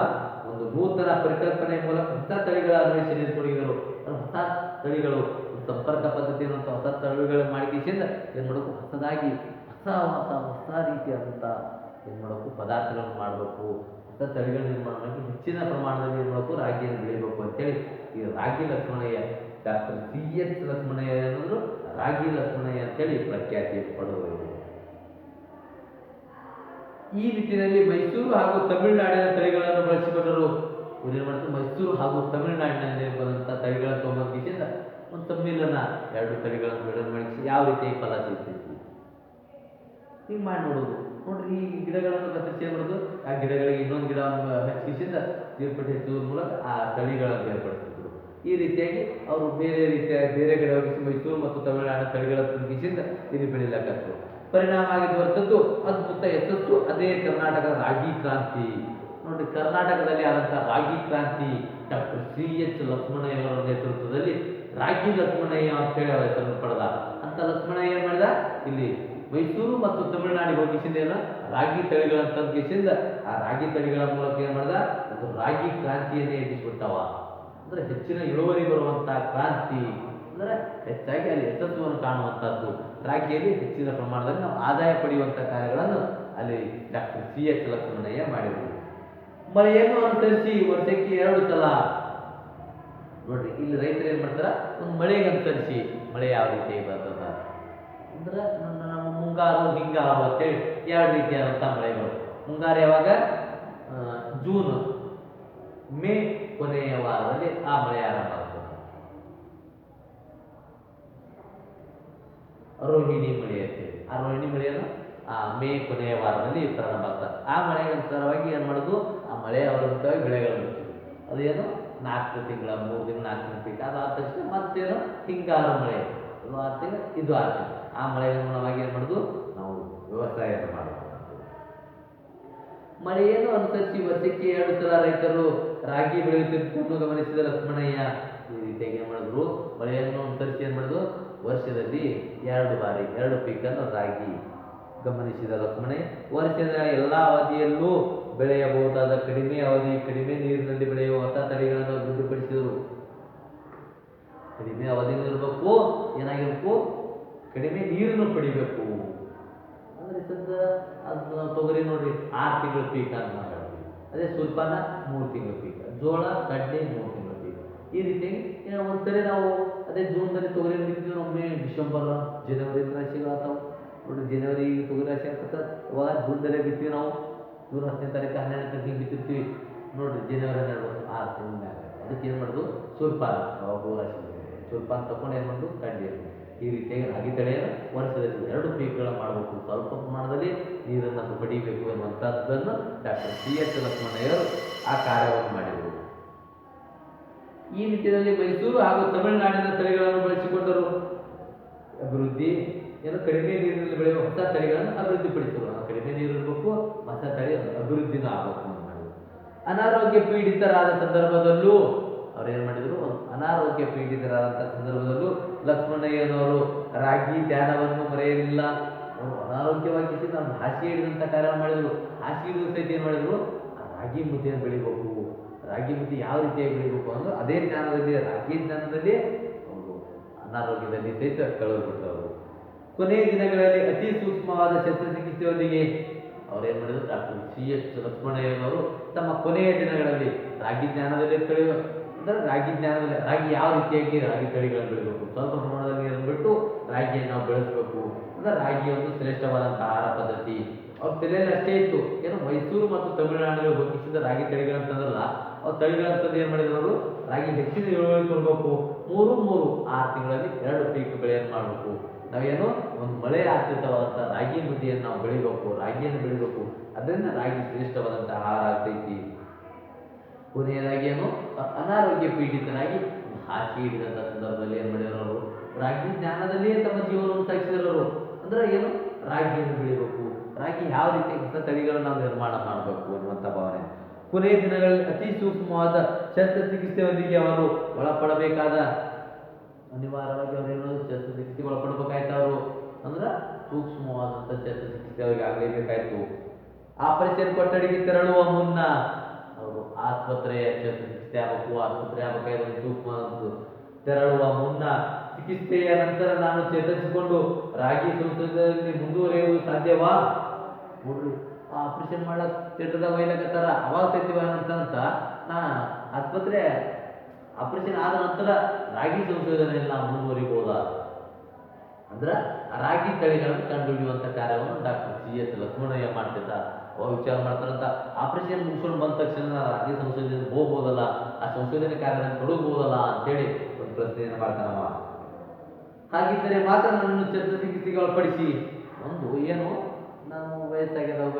ಒಂದು ನೂತನ ಪರಿಕಲ್ಪನೆಯ ಮೂಲಕ ಹೊಸ ತಳಿಗಳ ಅನ್ವೇಷಣೆಯನ್ನು ತೊಡಗಿದರು. ಹೊಸ ತಳಿಗಳು, ಸಂಪರ್ಕ ಪದ್ಧತಿ ಅನ್ನುವಂಥ ಹೊಸ ತಳಿಗಳ ಮಾಡಿಕೆಯಿಂದ ಏನು ಮಾಡಬೇಕು, ಹೊಸದಾಗಿ ಹೊಸ ರೀತಿಯಾದಂಥ ಏನು ಮಾಡಬೇಕು, ಪದಾರ್ಥಗಳನ್ನು ಮಾಡಬೇಕು, ಹೊಸ ತಳಿಗಳ ನಿರ್ಮಾಣ ಮಾಡಿ ಹೆಚ್ಚಿನ ಪ್ರಮಾಣದಲ್ಲಿ ಏನು ಮಾಡಬೇಕು, ರಾಗಿಯನ್ನು ಬೆಳಿಬೇಕು ಅಂತೇಳಿ ಈ ರಾಗಿ Lakshmanaiah, doctor C H Lakshmanaiah ಅನ್ನೋದು ರಾಗಿ ಲಕ್ಷ್ಮಣಯ್ಯ ಅಂತೇಳಿ ಪ್ರಖ್ಯಾತಿ ಪಡೆದರು. ಈ ನಿಟ್ಟಿನಲ್ಲಿ ಮೈಸೂರು ಹಾಗೂ ತಮಿಳುನಾಡಿನ ತಳಿಗಳನ್ನು ಬಳಸಿಕೊಂಡರು. ಏನು ಮಾಡ್ತಾರೆ, ಮೈಸೂರು ಹಾಗೂ ತಮಿಳುನಾಡಿನಲ್ಲಿ ಬಂದಂಥ ತಳಿಗಳನ್ನು ತೊಗೊಂಬಂದ ಒಂದು ಸಮ್ಮಿಲನ, ಎರಡು ತಳಿಗಳನ್ನು ಬೆಳೆದು ಮಾಡಿಸಿ ಯಾವ ರೀತಿಯಾಗಿ ಫಲ ಸಿಗ್ತೈತಿ ಹಿಂಗೆ ಮಾಡಿ ನೋಡೋದು. ನೋಡ್ರಿ, ಈ ಗಿಡಗಳನ್ನು ಕತ್ತರಿಸಿ ಮಾಡೋದು, ಆ ಗಿಡಗಳಿಗೆ ಇನ್ನೊಂದು ಗಿಡವನ್ನು ಹಚ್ಚಿಸಿಂದ ಬೇರ್ಪಟ್ಟು ಹೆಚ್ಚುವ ಮೂಲಕ ಆ ತಳಿಗಳನ್ನು ಬೇರ್ಪಡಿಸಿದ್ರು. ಈ ರೀತಿಯಾಗಿ ಅವರು ಬೇರೆ ರೀತಿಯ ಬೇರೆ ಗಿಡ ಮೈಸೂರು ಮತ್ತು ತಮಿಳುನಾಡು ತಳಿಗಳ ತುಗಿಸಿಂದ ಇಲ್ಲಿ ಬೆಳೀಲಾಕತ್ತು. ಪರಿಣಾಮ ಆಗಿ ಹೊರತದ್ದು ಅದ್ಭುತ ಯಶಸ್ಸು ಅದೇ ಕರ್ನಾಟಕದ ರಾಗಿ ಕ್ರಾಂತಿ. ನೋಡಿ, ಕರ್ನಾಟಕದಲ್ಲಿ ಆದಂಥ ರಾಗಿ ಕ್ರಾಂತಿ ಡಾಕ್ಟರ್ ಸಿ ಎಚ್ ಲಕ್ಷ್ಮಣಯ್ಯವರ ನೇತೃತ್ವದಲ್ಲಿ ರಾಗಿ ಲಕ್ಷ್ಮಣಯ್ಯ ಅಂತೇಳಿ ಅವರ ಹೆಸರನ್ನು ಪಡೆದ. ಅಂತ ಲಕ್ಷ್ಮಣಯ್ಯ ಏನು ಮಾಡಿದ, ಇಲ್ಲಿ ಮೈಸೂರು ಮತ್ತು ತಮಿಳುನಾಡಿಗೆ ಹೋಗಿಸಿದ ರಾಗಿ ತಳಿಗಳನ್ನು ತಂದಿಸಿಂದ ಆ ರಾಗಿ ತಳಿಗಳ ಮೂಲಕ ಏನು ಮಾಡಿದ, ಒಂದು ರಾಗಿ ಕ್ರಾಂತಿಯನ್ನೇ ಎಬ್ಬಿಸಿಬಿಟ್ಟವ. ಅಂದರೆ ಹೆಚ್ಚಿನ ಇಳುವರಿ ಬರುವಂಥ ಕ್ರಾಂತಿ ಅಂದರೆ ಹೆಚ್ಚಾಗಿ ಅಲ್ಲಿ ಯಶಸ್ಸನ್ನು ಕಾಣುವಂಥದ್ದು. ರಾಗಿಯಲ್ಲಿ ಹೆಚ್ಚಿನ ಪ್ರಮಾಣದಲ್ಲಿ ನಾವು ಆದಾಯ ಪಡೆಯುವಂಥ ಕಾರ್ಯಗಳನ್ನು ಅಲ್ಲಿ ಡಾಕ್ಟರ್ C.H. ಲಕ್ಷ್ಮಣಯ್ಯ ಮಾಡಿದರು. ಮಳೆಯನ್ನು ಅನುಸರಿಸಿ ವರ್ಷಕ್ಕೆ 2 ಸಲ ನೋಡ್ರಿ, ಇಲ್ಲಿ ರೈತರು ಏನ್ ಮಾಡ್ತಾರ, ಒಂದು ಮಳೆಗೆ ಅನುಸರಿಸಿ ಮಳೆ ಯಾವ ರೀತಿ ಬರ್ತದ ಅಂದ್ರೆ ನಮ್ಮ ಮುಂಗಾರು ಹಿಂಗಾರು ಅಂತೇಳಿ 2 ರೀತಿಯಾದಂಥ ಮಳೆಗಳು. ಮುಂಗಾರು ಯಾವಾಗ? ಜೂನ್ ಮೇ ಕೊನೆಯ ವಾರದಲ್ಲಿ ಆ ಮಳೆ ಆರಂಭ ಆಗ್ತದೆ. ರೋಹಿಣಿ ಮಳೆ ಅಂತೇಳಿ, ಆ ರೋಹಿಣಿ ಮಳೆಯನ್ನು ಮೇ ಕೊನೆಯ ವಾರದಲ್ಲಿ ಪ್ರಾರಂಭ ಆಗ್ತದೆ. ಆ ಮಳೆಗೆ ಅನುಸಾರವಾಗಿ ಏನ್ ಮಾಡೋದು, ಆ ಮಳೆ ಅವಲಂಬಿತವಾಗಿ ಬೆಳೆಗಳನ್ನು ಬಿಡ್ತೀವಿ. ಅದೇನು 4 ತಿಂಗಳ 3 ತಿಂಗಳು 4 ತಿಂಗಳ ಪೀಕ್ ಅದು ಆದ ತಕ್ಷಣ ಮತ್ತೇನು ಹಿಂಗಾರು ಮಳೆ, ಅದು 6 ತಿಂಗಳು ಇದು 6 ತಿಂಗಳು. ಆ ಮಳೆಗೆ ಅನುಗುಣವಾಗಿ ಏನು ಮಾಡೋದು, ನಾವು ವ್ಯವಸಾಯವನ್ನು ಮಾಡಬೇಕು. ಮಳೆಯನ್ನು ಅನುಸರಿಸಿ ವರ್ಷಕ್ಕೆ 2 ಸಲ ರೈತರು ರಾಗಿ ಬೆಳೆಯುತ್ತಿರುವುದನ್ನು ಗಮನಿಸಿದ ಲಕ್ಷ್ಮಣಯ್ಯ ಈ ರೀತಿಯಾಗಿ ಏನು ಮಾಡಿದ್ರು, ಮಳೆಯನ್ನು ಅನುಸರಿಸಿ ಏನು ಮಾಡಿದ್ರು, ವರ್ಷದಲ್ಲಿ 2 ಬಾರಿ 2 ಪೀಕನ್ನು ರಾಗಿ ಗಮನಿಸಿದ ಲಕ್ಷ್ಮಣಯ್ಯ ವರ್ಷದ ಎಲ್ಲ ಅವಧಿಯಲ್ಲೂ ಬೆಳೆಯಬಹುದಾದ ಕಡಿಮೆ ಅವಧಿ ಕಡಿಮೆ ನೀರಿನಲ್ಲಿ ಬೆಳೆಯುವ ಹೊಸ ತಳಿಗಳನ್ನು ಅಭಿವೃದ್ಧಿಪಡಿಸಿದರು. ಕಡಿಮೆ ಅವಧಿನಲ್ಲಿರಬೇಕು, ಏನಾಗಿರ್ಬೇಕು, ಕಡಿಮೆ ನೀರನ್ನು ಪಡಿಬೇಕು. ಅಂದ್ರೆ ಸದ್ಯ ಅದು ತೊಗರಿ ನೋಡ್ರಿ 6 ತಿಂಗಳ ಪೀಕ್ ಅಂತ ಮಾತಾಡ್ತೀವಿ. ಅದೇ ಸೂರ್ಪಾನ 3 ತಿಂಗಳ ಪೀಕ್, ಜೋಳ ಕಡ್ಲೆ 3 ತಿಂಗಳ ಪೀಕ್. ಈ ರೀತಿಯಾಗಿ ಒಂದ್ಸರಿ ನಾವು ಅದೇ ಜೂನ್ದಲ್ಲಿ ತೊಗರಿ ಬಿತ್ತಿದ್ವಿ, ಒಮ್ಮೆ ಡಿಸೆಂಬರ್ ಜನವರಿ ರಾಶಿಗಳಾಗ್ತಾವೆ ನೋಡ್ರಿ. ಜನವರಿ ತೊಗರಿ ರಾಶಿ ಆಗ್ತದೆ, ಇವಾಗ ಜೂನ್ದಲ್ಲೇ ಬಿತ್ತೀವಿ ನಾವು. ಜೂನ್ 10ನೇ ತಾರೀಕು 12ನೇ ತಾರೀಕಿಗೆ ಬಿತ್ತಿರ್ತೀವಿ ನೋಡ್ರಿ. ಜನವರಿ 6 ತಿಂಗಳ ಮ್ಯಾಗ ಅದಕ್ಕೆ ಏನು ಮಾಡೋದು, ಸೂರ್ಪಾನ ರಾಶಿ ಸೂರ್ಪಾನ ತಗೊಂಡು ಏನು ಮಾಡೋದು, ಕಡ್ಲೆ. ಈ ರೀತಿಯಾಗಿ ರಾಗಿ ತಳಿಯನ್ನು ವರ್ಷದಲ್ಲಿ 2 ಪೀಕ್ಗಳ ಮಾಡಬೇಕು, ಸ್ವಲ್ಪ ಪ್ರಮಾಣದಲ್ಲಿ ನೀರನ್ನು ಪಡಿಬೇಕು ಎನ್ನುವಂಥದ್ದನ್ನು ಡಾಕ್ಟರ್ C.H. ಲಕ್ಷ್ಮಣಯ್ಯರು ಆ ಕಾರ್ಯವನ್ನು ಮಾಡಿದರು. ಈ ನಿಟ್ಟಿನಲ್ಲಿ ಮೈಸೂರು ಹಾಗೂ ತಮಿಳುನಾಡಿನ ತಳಿಗಳನ್ನು ಬಳಸಿಕೊಂಡರು. ಅಭಿವೃದ್ಧಿ ಏನು, ಕಡಿಮೆ ನೀರಿನಲ್ಲಿ ಬೆಳೆಯುವ ಹೊಸ ತಳಿಗಳನ್ನು ಅಭಿವೃದ್ಧಿಪಡಿಸಲು. ಕಡಿಮೆ ನೀರು ಇರಬೇಕು, ಹೊಸ ತಳಿ ಅಭಿವೃದ್ಧಿನೂ ಆಗಬೇಕು ಅಂತ ಮಾಡಿದ್ರು. ಅನಾರೋಗ್ಯ ಪೀಡಿತರಾದ ಸಂದರ್ಭದಲ್ಲೂ ಅವ್ರು ಏನು ಮಾಡಿದ್ರು, ಅನಾರೋಗ್ಯ ಪೀಡಿತರಾದಂಥ ಸಂದರ್ಭದಲ್ಲೂ ಲಕ್ಷ್ಮಣಯ್ಯನವರು ರಾಗಿ ಧ್ಯಾನವನ್ನು ಮರೆಯಲಿಲ್ಲ. ಅವರು ಅನಾರೋಗ್ಯವಾಗಿ ನಾವು ಹಾಸಿಗೆ ಹಿಡಿದಂಥ ಕಾರ್ಯ ಮಾಡಿದ್ರು. ಹಾಸಿಗೆ ಹಿಡಿದ ಸಹಿತ ಏನು ಮಾಡಿದ್ರು, ರಾಗಿ ಮುದ್ದೆಯನ್ನು ಬೆಳಿಬೇಕು, ರಾಗಿ ಮುದ್ದೆ ಯಾವ ರೀತಿಯಾಗಿ ಬೆಳಿಬೇಕು ಅಂದ್ರೆ ಅದೇ ಜ್ಞಾನದಲ್ಲಿ, ರಾಗಿ ಜ್ಞಾನದಲ್ಲಿ ಅವರು ಅನಾರೋಗ್ಯದಲ್ಲಿ ಸಹಿತ ಕಳೆದುಬಿಟ್ಟವರು. ಕೊನೆಯ ದಿನಗಳಲ್ಲಿ ಅತಿ ಸೂಕ್ಷ್ಮವಾದ ಶಸ್ತ್ರಚಿಕಿತ್ಸೆಯೊಂದಿಗೆ ಅವ್ರೇನು ಮಾಡಿದ್ರು, ಡಾಕ್ಟರ್ C.H. ಲಕ್ಷ್ಮಣಯ್ಯನವರು ತಮ್ಮ ಕೊನೆಯ ದಿನಗಳಲ್ಲಿ ರಾಗಿ ಜ್ಞಾನದಲ್ಲಿ ಅಂದ್ರೆ ರಾಗಿ ಜ್ಞಾನದಲ್ಲಿ ರಾಗಿ ಯಾವ ರೀತಿಯಾಗಿ ರಾಗಿ ತಳಿಗಳನ್ನು ಬೆಳಿಬೇಕು, ಸ್ವಲ್ಪ ಪ್ರಮಾಣದಲ್ಲಿ ನೀರನ್ನು ಬಿಟ್ಟು ರಾಗಿಯನ್ನು ನಾವು ಬೆಳೆಸಬೇಕು ಅಂದ್ರೆ ರಾಗಿ ಒಂದು ಶ್ರೇಷ್ಠವಾದಂಥ ಆಹಾರ ಪದ್ಧತಿ. ಅವ್ರ ತಲೆಯಲ್ಲಿ ಅಷ್ಟೇ ಇತ್ತು, ಏನು ಮೈಸೂರು ಮತ್ತು ತಮಿಳುನಾಡಿನಲ್ಲಿ ಹುಟ್ಟಿಸಿದ ರಾಗಿ ತಳಿಗಳಂತಂದ್ರಲ್ಲ, ಅವ್ರ ತಳಿಗಳಂತಂದು ಏನು ಮಾಡಿದ್ರು ಅವರು, ರಾಗಿ ಹೆಚ್ಚಿನ ಇಳುವರಿ ಕೊಡಬೇಕು, 3-6 ತಿಂಗಳಲ್ಲಿ 2 ಪೀಕ್ ಬೆಳೆಯನ್ನು ಮಾಡಬೇಕು. ನಾವೇನು ಒಂದು ಮಳೆ ಆಶ್ರಿತವಾದಂಥ ರಾಗಿ ಮುದ್ದೆಯನ್ನು ನಾವು ಬೆಳಿಬೇಕು, ರಾಗಿಯನ್ನು ಬೆಳಿಬೇಕು, ಅದರಿಂದ ರಾಗಿ ಶ್ರೇಷ್ಠವಾದಂಥ ಆಹಾರ ಆಗ್ತೈತಿ. ಕೊನೆಯದಾಗಿ ಏನು, ಅನಾರೋಗ್ಯ ಪೀಡಿತನಾಗಿ ಹಾಸಿಗೆ ಹಿಡಿದಂಥ ಸಂದರ್ಭದಲ್ಲಿ ಏನು ಮಾಡಿರೋರು, ರಾಗಿ ಜ್ಞಾನದಲ್ಲಿಯೇ ತಮ್ಮ ಜೀವನವನ್ನು ಸಾಗಿಸಿರೋರು. ಅಂದ್ರೆ ಏನು, ರಾಗಿಯನ್ನು ಬೆಳಿಬೇಕು, ರಾಗಿ ಯಾವ ರೀತಿ ಹೊಸ ತಳಿಗಳನ್ನು ನಾವು ನಿರ್ಮಾಣ ಮಾಡಬೇಕು ಅನ್ನುವಂಥ ಭಾವನೆ. ಕೊನೆಯ ದಿನಗಳಲ್ಲಿ ಅತಿ ಸೂಕ್ಷ್ಮವಾದ ಶಸ್ತ್ರಚಿಕಿತ್ಸೆಯೊಂದಿಗೆ ಅವರು ಒಳಪಡಬೇಕಾದ, ಅನಿವಾರ್ಯವಾಗಿ ಅವರೇನು ಶಸ್ತ್ರಚಿಕಿತ್ಸೆಗೆ ಒಳಪಡಬೇಕಾಯ್ತು. ಅವರು ಅಂದ್ರೆ ಸೂಕ್ಷ್ಮವಾದಂಥ ಶಸ್ತ್ರಚಿಕಿತ್ಸೆ ಅವರಿಗೆ ಆಗಲೇಬೇಕಾಯ್ತು. ಆಪರೇಷನ್ ಕೊಠಡಿಗೆ ತೆರಳುವ ಮುನ್ನ ಅವರು ಆಸ್ಪತ್ರೆಯ ಶಸ್ತ್ರಚಿಕಿತ್ಸೆ ಆಗಬೇಕು, ಆಸ್ಪತ್ರೆ ಆಗಬೇಕಾದ್ರೆ ಸೂಕ್ಷ್ಮ ತೆರಳುವ ಮುನ್ನ ಚಿಕಿತ್ಸೆಯ ನಂತರ ನಾನು ಚೇತರಿಸಿಕೊಂಡು ರಾಗಿ ಸಂಶೋಧನೆಯಲ್ಲಿ ಮುಂದುವರಿಯುವುದು ಸಾಧ್ಯವಾ? ನೋಡ್ರಿ, ಆಪರೇಷನ್ ಮಾಡಕ್ ಥಿಯೇಟರ್ದಾಗ ಒಯ್ಲಕತ್ತಾರ, ಅವಾಗ ಸತ್ಯವ ಅಂತ ನಾ ಆಸ್ಪತ್ರೆ ಆಪರೇಷನ್ ಆದ ನಂತರ ರಾಗಿ ಸಂಶೋಧನೆಯಲ್ಲಿ ನಾವು ಮುಂದುವರಿಬಹುದಾ ಅಂದ್ರೆ ರಾಗಿ ತಳಿಗಳನ್ನು ಕಂಡುಹಿಡಿಯುವಂಥ ಕಾರ್ಯವನ್ನು ಡಾಕ್ಟರ್ C.H. ಲಕ್ಷ್ಮಣಯ್ಯ ಮಾಡ್ತಿದ್ದ. ಅವಾಗ ವಿಚಾರ ಮಾಡ್ತಾರಂತ, ಆಪರೇಷನ್ ಮುಗಿಸ್ಕೊಂಡು ಬಂದ ತಕ್ಷಣ ರಾಗಿ ಸಂಶೋಧನೆ ಹೋಗ್ಬೋದಲ್ಲ, ಆ ಸಂಶೋಧನೆ ಕಾರ್ಯದಲ್ಲಿ ತೊಡಗಬಹುದಲ್ಲ ಅಂತೇಳಿ ಒಂದು ಪ್ರಶ್ನೆಯನ್ನು ಮಾಡ್ತಾನವ. ಹಾಗಿದ್ದರೆ ಮಾತ್ರ ನನ್ನನ್ನು ಶಸ್ತ್ರಚಿಕಿತ್ಸೆಗೆ ಒಳಪಡಿಸಿ. ಒಂದು ಏನು, ನಾವು ವಯಸ್ಸಾಗಿರುವಾಗ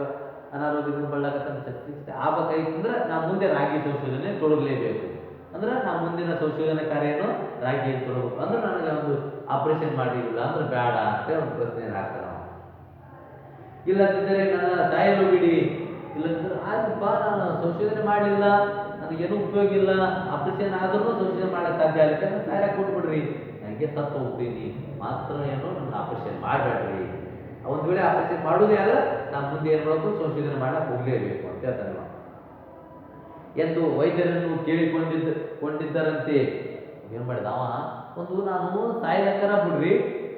ಅನಾರೋಗ್ಯದಿಂದ ಬಳಲಕತ್ತಂತ ಶಸ್ತ್ರಚಿಕಿತ್ಸೆ ಆಗಬೇಕಾಗಿತ್ತು ಅಂದ್ರೆ ನಾವು ಮುಂದೆ ರಾಗಿ ಸಂಶೋಧನೆ ತೊಡಗಲೇಬೇಕು. ಅಂದ್ರೆ ನಾವು ಮುಂದಿನ ಸಂಶೋಧನೆ ಕಾರ್ಯನು ರಾಗಿಯನ್ನು ತೊಡಗಬೇಕು. ಅಂದ್ರೆ ನನಗೆ ಒಂದು ಆಪರೇಷನ್ ಮಾಡಿರಲಿಲ್ಲ ಅಂದ್ರೆ ಬೇಡ ಅಂತ ಒಂದು ಪ್ರಶ್ನೆಯನ್ನು ಹಾಕ್ತಾನೆ. ಇಲ್ಲದಿದ್ದರೆ ನನ್ನ ಸಾಯಲು ಬಿಡಿ, ಇಲ್ಲದಿದ್ದರೆ ಆಯ್ತಪ್ಪ ನಾನು ಸಂಶೋಧನೆ ಮಾಡಲಿಲ್ಲ, ನನಗೇನು ಉಪಯೋಗ ಇಲ್ಲ, ಆಪರೇಷನ್ ಆದ್ರೂ ಸಂಶೋಧನೆ ಮಾಡಕ್ಕೆ ಸಾಧ್ಯ ಆಗಲಿಕ್ಕೆ ನಾನು ಸಾಯಕ್ಕೆ ಕೊಟ್ಬಿಡ್ರಿ, ನನಗೆ ಸತ್ತು ಹೋಗ್ತೀನಿ, ಮಾತ್ರ ಏನು ನನ್ನ ಆಪರೇಷನ್ ಮಾಡಬೇಡ್ರಿ. ಒಂದು ವೇಳೆ ಆಪರೇಷನ್ ಮಾಡೋದೇ ಆದ್ರೆ ನಾನು ಮುಂದೆ ಏನು ಮಾಡಬೇಕು, ಸಂಶೋಧನೆ ಮಾಡಕ್ಕೆ ಹೋಗಲೇಬೇಕು ಅಂತ ಹೇಳ್ತಾನೆ ಎಂದು ವೈದ್ಯರನ್ನು ಕೇಳಿಕೊಂಡಿದ್ದರಂತೆ. ಏನು ಮಾಡಿದ ಅವ, ಒಂದು ನಾನು ಸಾಯ್ಲಕ್ಕರ ಬಿಡ್ರಿ,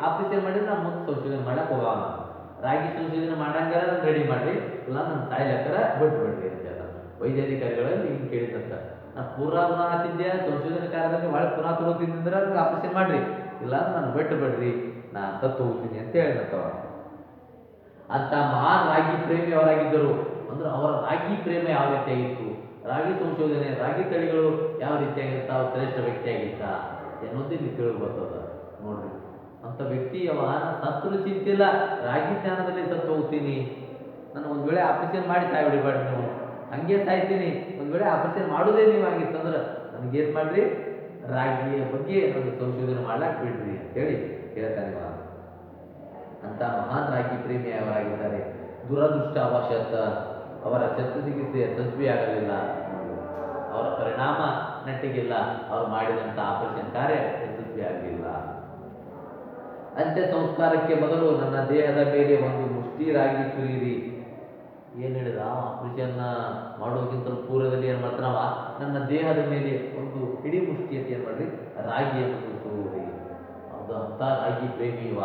ಆಪರೇಷನ್ ಮಾಡಿದ್ರೆ ನಾನು ಮುಂದೆ ಸಂಶೋಧನೆ ಮಾಡಕ್ಕೆ ಹೋಗವ, ರಾಗಿ ಸಂಶೋಧನೆ ಮಾಡಂಗಾರ ರೆಡಿ ಮಾಡ್ರಿ, ಇಲ್ಲ ನನ್ನ ಸಾಯ್ಲಕ್ಕರ ಬಿಟ್ಬಿಡ್ರಿ ಅಂತ ಹೇಳ್ತಾರೆ ವೈದ್ಯಾಧಿಕಾರಿಗಳಲ್ಲಿ. ಹಿಂಗೆ ಕೇಳಿದಂತ ನಾನು ಪೂರಾ ಗುಣ ಹಾಕಿದ್ದೆ ಸಂಶೋಧನೆ ಕಾರ್ಯದಲ್ಲಿ ಒಳಗೆ ಪುನಃ ತಗೋತಿದ್ದಂದ್ರೆ ನನಗೆ ಆಪರೇಷನ್ ಮಾಡ್ರಿ, ಇಲ್ಲ ನಾನು ಬಿಟ್ಬಿಡ್ರಿ, ನಾನು ಸತ್ತು ಹೋಗ್ತೀನಿ ಅಂತ ಹೇಳಿದಂತವ. ಅಂತ ಮಹಾನ್ ರಾಗಿ ಪ್ರೇಮಿ ಅವರಾಗಿದ್ದರು. ಅಂದ್ರೆ ಅವರ ರಾಗಿ ಪ್ರೇಮ ಯಾವ ರೀತಿಯಾಗಿತ್ತು, ರಾಗಿ ಸಂಶೋಧನೆ, ರಾಗಿ ತಳಿಗಳು ಯಾವ ರೀತಿಯಾಗಿರ್ತ, ಅವ್ರು ಶ್ರೇಷ್ಠ ವ್ಯಕ್ತಿಯಾಗಿತ್ತ ಅನ್ನೋದು ಇಲ್ಲಿ ತಿಳಿದು ಬರ್ತದ ನೋಡ್ರಿ. ಅಂತ ವ್ಯಕ್ತಿ ಸತ್ರು ಚಿಂತಿಲ್ಲ, ರಾಗಿ ಜ್ಞಾನದಲ್ಲಿ ಸತ್ತು ಹೋಗ್ತೀನಿ, ನಾನು ಒಂದ್ ವೇಳೆ ಆಪರೇಷನ್ ಮಾಡಿ ಸಾಯ್ ಹೊಡಿಬೇಡ್ರಿ, ನೀವು ಹಂಗೆ ಸಾಯ್ತೀನಿ, ಒಂದ್ ವೇಳೆ ಆಪರೇಷನ್ ಮಾಡೋದೇ ನೀವಾಗಿತ್ತಂದ್ರೆ ನನಗೇನ್ ಮಾಡ್ರಿ, ರಾಗಿಯ ಬಗ್ಗೆ ನನಗೆ ಸಂಶೋಧನೆ ಮಾಡ್ಲಾಕ್ ಬಿಡ್ರಿ ಅಂತೇಳಿ ಹೇಳ್ತಾನೆ. ಅಂತ ಮಹಾನ್ ರಾಗಿ ಪ್ರೇಮಿಯವರಾಗಿದ್ದಾರೆ. ದುರದೃಷ್ಟವಶಾತ್ ಅವರ ಶಸ್ತ್ರಚಿಕಿತ್ಸೆ ಯಶಸ್ವಿಯಾಗಲಿಲ್ಲ, ಅವರ ಪರಿಣಾಮ ನೆಟ್ಟಿಗಿಲ್ಲ, ಅವರು ಮಾಡಿದಂಥ ಆಪರೇಷನ್ ಕಾರ್ಯ ಯಶಸ್ವಿಯಾಗಲಿಲ್ಲ. ಅಂತ್ಯ ಸಂಸ್ಕಾರಕ್ಕೆ ಮೊದಲು ನನ್ನ ದೇಹದ ಮೇಲೆ ಒಂದು ಮುಷ್ಟಿ ರಾಗಿ ಸುರಿಯಿರಿ. ಏನು ಹೇಳಿದ, ಆಪರೇಷನ್ ಮಾಡೋದಕ್ಕಿಂತ ಪೂರ್ವದಲ್ಲಿ ಏನು ಮಾಡ್ತಾನವ, ನನ್ನ ದೇಹದ ಮೇಲೆ ಒಂದು ಇಡೀ ಮುಷ್ಟಿ ಅಂತ ಏನು ಮಾಡ್ರಿ, ರಾಗಿಯನ್ನು ಸುರಿಯಿರಿ. ಅದು ಅಂತ ರಾಗಿ ಪ್ರೇಮಿಯುವ.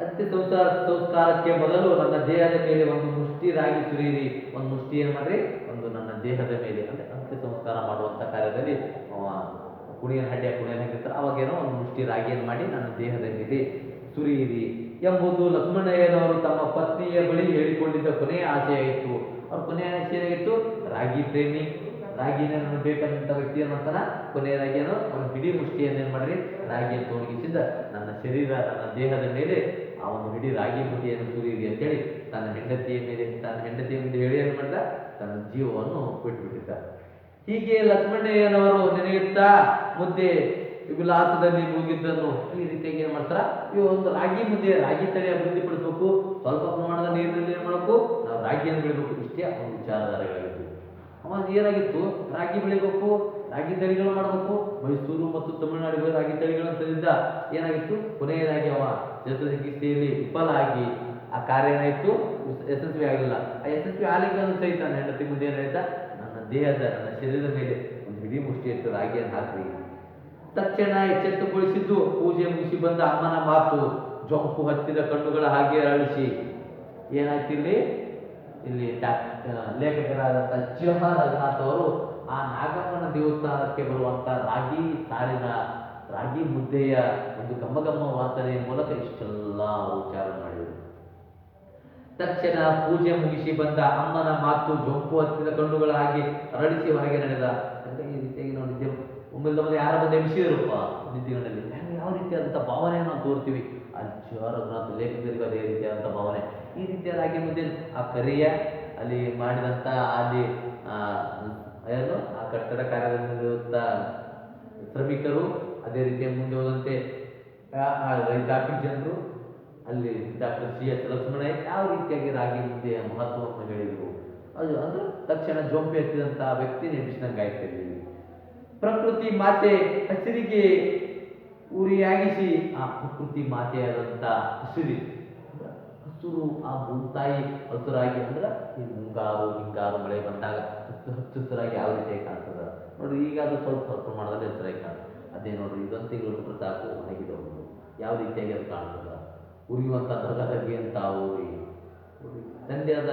ಅಂತ್ಯ ಸಂಸ್ಕಾರಕ್ಕೆ ಮೊದಲು ನನ್ನ ದೇಹದ ಮೇಲೆ ಒಂದು ಮುಷ್ಟಿ ರಾಗಿ ಸುರಿಯಿರಿ. ಒಂದು ಮುಷ್ಟಿ ಏನು ಮಾಡ್ರಿ, ಒಂದು ನನ್ನ ದೇಹದ ಮೇಲೆ, ಅಂದ್ರೆ ಅಂತ್ಯ ಸಂಸ್ಕಾರ ಮಾಡುವಂಥ ಕಾರ್ಯದಲ್ಲಿ ಕುಣಿಯನ್ ಹಾಕಿರ್ತಾರೆ, ಅವಾಗೇನೋ ಒಂದು ಮುಷ್ಟಿ ರಾಗಿಯನ್ನು ಮಾಡಿ ನನ್ನ ದೇಹದ ಮೇಲೆ ಸುರಿಯಿರಿ ಎಂಬುದು ಲಕ್ಷ್ಮಣಯ್ಯನವರು ತಮ್ಮ ಪತ್ನಿಯ ಬಳಿ ಹೇಳಿಕೊಂಡಿದ್ದ ಕೊನೆಯ ಆಶೆಯಾಗಿತ್ತು. ಅವ್ರ ಕೊನೆಯ ಆಶೆಯಾಗಿತ್ತು, ರಾಗಿ ಪ್ರೇಮಿ, ರಾಗಿನ ಬೇಕಂತ ವ್ಯಕ್ತಿ ಏನಂತಾನ, ಕೊನೆಯದಾಗೇನೋ ಒಂದು ಹಿಡಿ ಮುಷ್ಟಿಯನ್ನು ಏನು ಮಾಡ್ರಿ, ರಾಗಿಯನ್ನು ತೊಣಗಿಸಿದ ನನ್ನ ಶರೀರ, ನನ್ನ ದೇಹದ ಮೇಲೆ ಆ ಒಂದು ಹಿಡಿ ರಾಗಿ ಮುದ್ದಿಯನ್ನು ಸುರಿಯಿರಿ ಅಂತೇಳಿ ತನ್ನ ಹೆಂಡತಿಯ ಮುಂದೆ ಹೇಳಿ ಏನು ಮಾಡಿದ, ತನ್ನ ಜೀವವನ್ನು ಬಿಟ್ಟುಬಿಟ್ಟಿದ್ದ. ಹೀಗೆ ಲಕ್ಷ್ಮಣಯ್ಯನವರು ನೆನೆಯುತ್ತಾ ಮುದ್ದೆ ವಿಲಾಸದಲ್ಲಿ ಮುಗಿದ್ದನ್ನು ಈ ರೀತಿಯಾಗಿ ಏನು ಮಾಡ್ತಾರ, ಇವು ಒಂದು ರಾಗಿ ಮುದ್ದೆ, ರಾಗಿ ತಳಿ ಅಭಿವೃದ್ಧಿಪಡಿಸಬೇಕು, ಸ್ವಲ್ಪ ಪ್ರಮಾಣದ ನೀರಿನಲ್ಲಿ ಏನು ಮಾಡಬೇಕು, ನಾವು ರಾಗಿಯನ್ನು ಬೆಳಿಬೇಕು, ಇಷ್ಟೇ ಒಂದು ವಿಚಾರಧಾರೆಗಳಾಗಿತ್ತು. ಅವಾಗ ಏನಾಗಿತ್ತು, ರಾಗಿ ಬೆಳಿಬೇಕು, ರಾಗಿ ತಳಿಗಳು ಮಾಡಬೇಕು, ಮೈಸೂರು ಮತ್ತು ತಮಿಳುನಾಡಿಗೆ ರಾಗಿ ತಳಿಗಳನ್ನು ತಂದಿದ್ದ. ಏನಾಗಿತ್ತು, ಕೊನೆಯದಾಗಿ ಅವ ಶಸ್ತ್ರಚಿಕಿತ್ಸೆಯಲ್ಲಿ ವಿಫಲ ಆಗಿ ಆ ಕಾರ್ಯ ಏನಾಯಿತು, ಯಶಸ್ವಿ ಆಗಲಿಲ್ಲ. ಆ ಯಶಸ್ವಿ ಆಲಿಂಗನ್ನು ಸಹಿತ ನನ್ನ ಹೆಂಡತಿ ಮುಂದೆ ಏನಾಯ್ತಾ, ನನ್ನ ದೇಹದ, ನನ್ನ ಶರೀರದ ಮೇಲೆ ಒಂದು ಇಡೀ ಮುಷ್ಟಿಯಷ್ಟು ರಾಗಿಯನ್ನು ಹಾಕ್ರಿ. ತಕ್ಷಣ ಎಚ್ಚೆತ್ತುಗೊಳಿಸಿದ್ದು ಪೂಜೆ ಮುಗಿಸಿ ಬಂದ ಅಮ್ಮನ ಮಾತು ಜೊಂಪು ಹತ್ತಿದ ಕಣ್ಣುಗಳ ಹಾಗೆ ಅರಳಿಸಿ. ಏನಾಯ್ತು ಇಲ್ಲಿ ಲೇಖಕರಾದಂಥ ಚಿಹ ರಘುನಾಥ್ ಅವರು ಆ ನಾಗಮ್ಮನ ದೇವಸ್ಥಾನಕ್ಕೆ ಬರುವಂತ ರಾಗಿ ಸಾರಿನ, ರಾಗಿ ಮುದ್ದೆಯ ಒಂದು ಘಮ ವಾಸನೆಯ ಮೂಲಕ ಇಷ್ಟೆಲ್ಲ ಉಚ್ಚಾರ ಮಾಡಿದರು. ತಕ್ಷಣ ಪೂಜೆ ಮುಗಿಸಿ ಬಂದ ಅಮ್ಮನ ಮಾತು ಜೊಂಪು ಹತ್ತಿದ ಕಣ್ಣುಗಳ ಹಾಗೆ ಅರಳಿಸಿ ಹೊರಗೆ ನಡೆದ. ಅಂತ ಈ ರೀತಿಯಾಗಿ ನಾವು ನಿದ್ದೆ ಒಮ್ಮೆಲೆ ಯಾರ ಬಂದು ಎಬ್ಸಿದ್ರಪ್ಪ ನಿದ್ದೆಗಳಲ್ಲಿ, ಯಾವ ರೀತಿಯಾದಂಥ ಭಾವನೆಯನ್ನು ನಾವು ತೋರ್ತೀವಿ. ಚಿಹ ರಘುನಾಥ್ ಲೇಖಕರಿಗೂ ಅದೇ ರೀತಿಯಾದಂಥ ಭಾವನೆ. ಈ ರೀತಿಯ ರಾಗಿ ಮುದ್ದೆ ಆ ಕರಿಯ ಅಲ್ಲಿ ಮಾಡಿದಂಥ ಅಲ್ಲಿ ಏನು ಆ ಕಟ್ಟಡ ಕಾರ್ಯದಲ್ಲಿರುವಂಥ ಶ್ರಮಿಕರು, ಅದೇ ರೀತಿಯ ಮುಂದೆ ಹೋದಂತೆ ರೈತಾಪಿ ಜನರು, ಅಲ್ಲಿ ಡಾಕ್ಟರ್ ಸಿ.ಎಚ್. ಲಕ್ಷ್ಮಣಯ್ಯ ಯಾವ ರೀತಿಯಾಗಿ ರಾಗಿ ಮುದ್ದೆಯ ಮಹತ್ವವನ್ನು ಹೇಳಿದರು. ಅದು ಅಂದ್ರೆ ತಕ್ಷಣ ಜೊಂಪೆ ಎತ್ತಿದಂಥ ವ್ಯಕ್ತಿ ನೆನಪಿಸಿದಂಗಾಯ್ತದೆ. ಪ್ರಕೃತಿ ಮಾತೆ ಹಸಿರಿಗೆ ಉರಿಯಾಗಿಸಿ, ಆ ಪ್ರಕೃತಿ ಮಾತೆಯಾದಂಥ ಹಸುರು, ಆ ಭೂತಾಯಿ ಹಸುರಾಗಿ ಅಂದ್ರೆ ಈ ಮುಂಗಾರು ಹಿಂಗಾರು ಮಳೆ ಬಂದಾಗ ಹಸುರಾಗಿ ಯಾವ ರೀತಿಯಾಗಿ ಕಾಣ್ತದ ನೋಡ್ರಿ. ಈಗ ಅದು ಸ್ವಲ್ಪ ಪ್ರಮಾಣದಲ್ಲಿ ಹಸುರಾಗಿ ಕಾಣ್ತದೆ. ಅದೇ ನೋಡ್ರಿ, ಇದೊಂದು ತಿಂಗಳು ಬಿಟ್ಟರೆ ಸಾಕು ಒಣಗಿದವರು ಯಾವ ರೀತಿಯಾಗಿ ಅದು ಕಾಣ್ತದ. ಉರಿಯುವಂಥ ದಗದಗಿ ಅಂತ ಊರಿ ತಂದೆ ಅದ,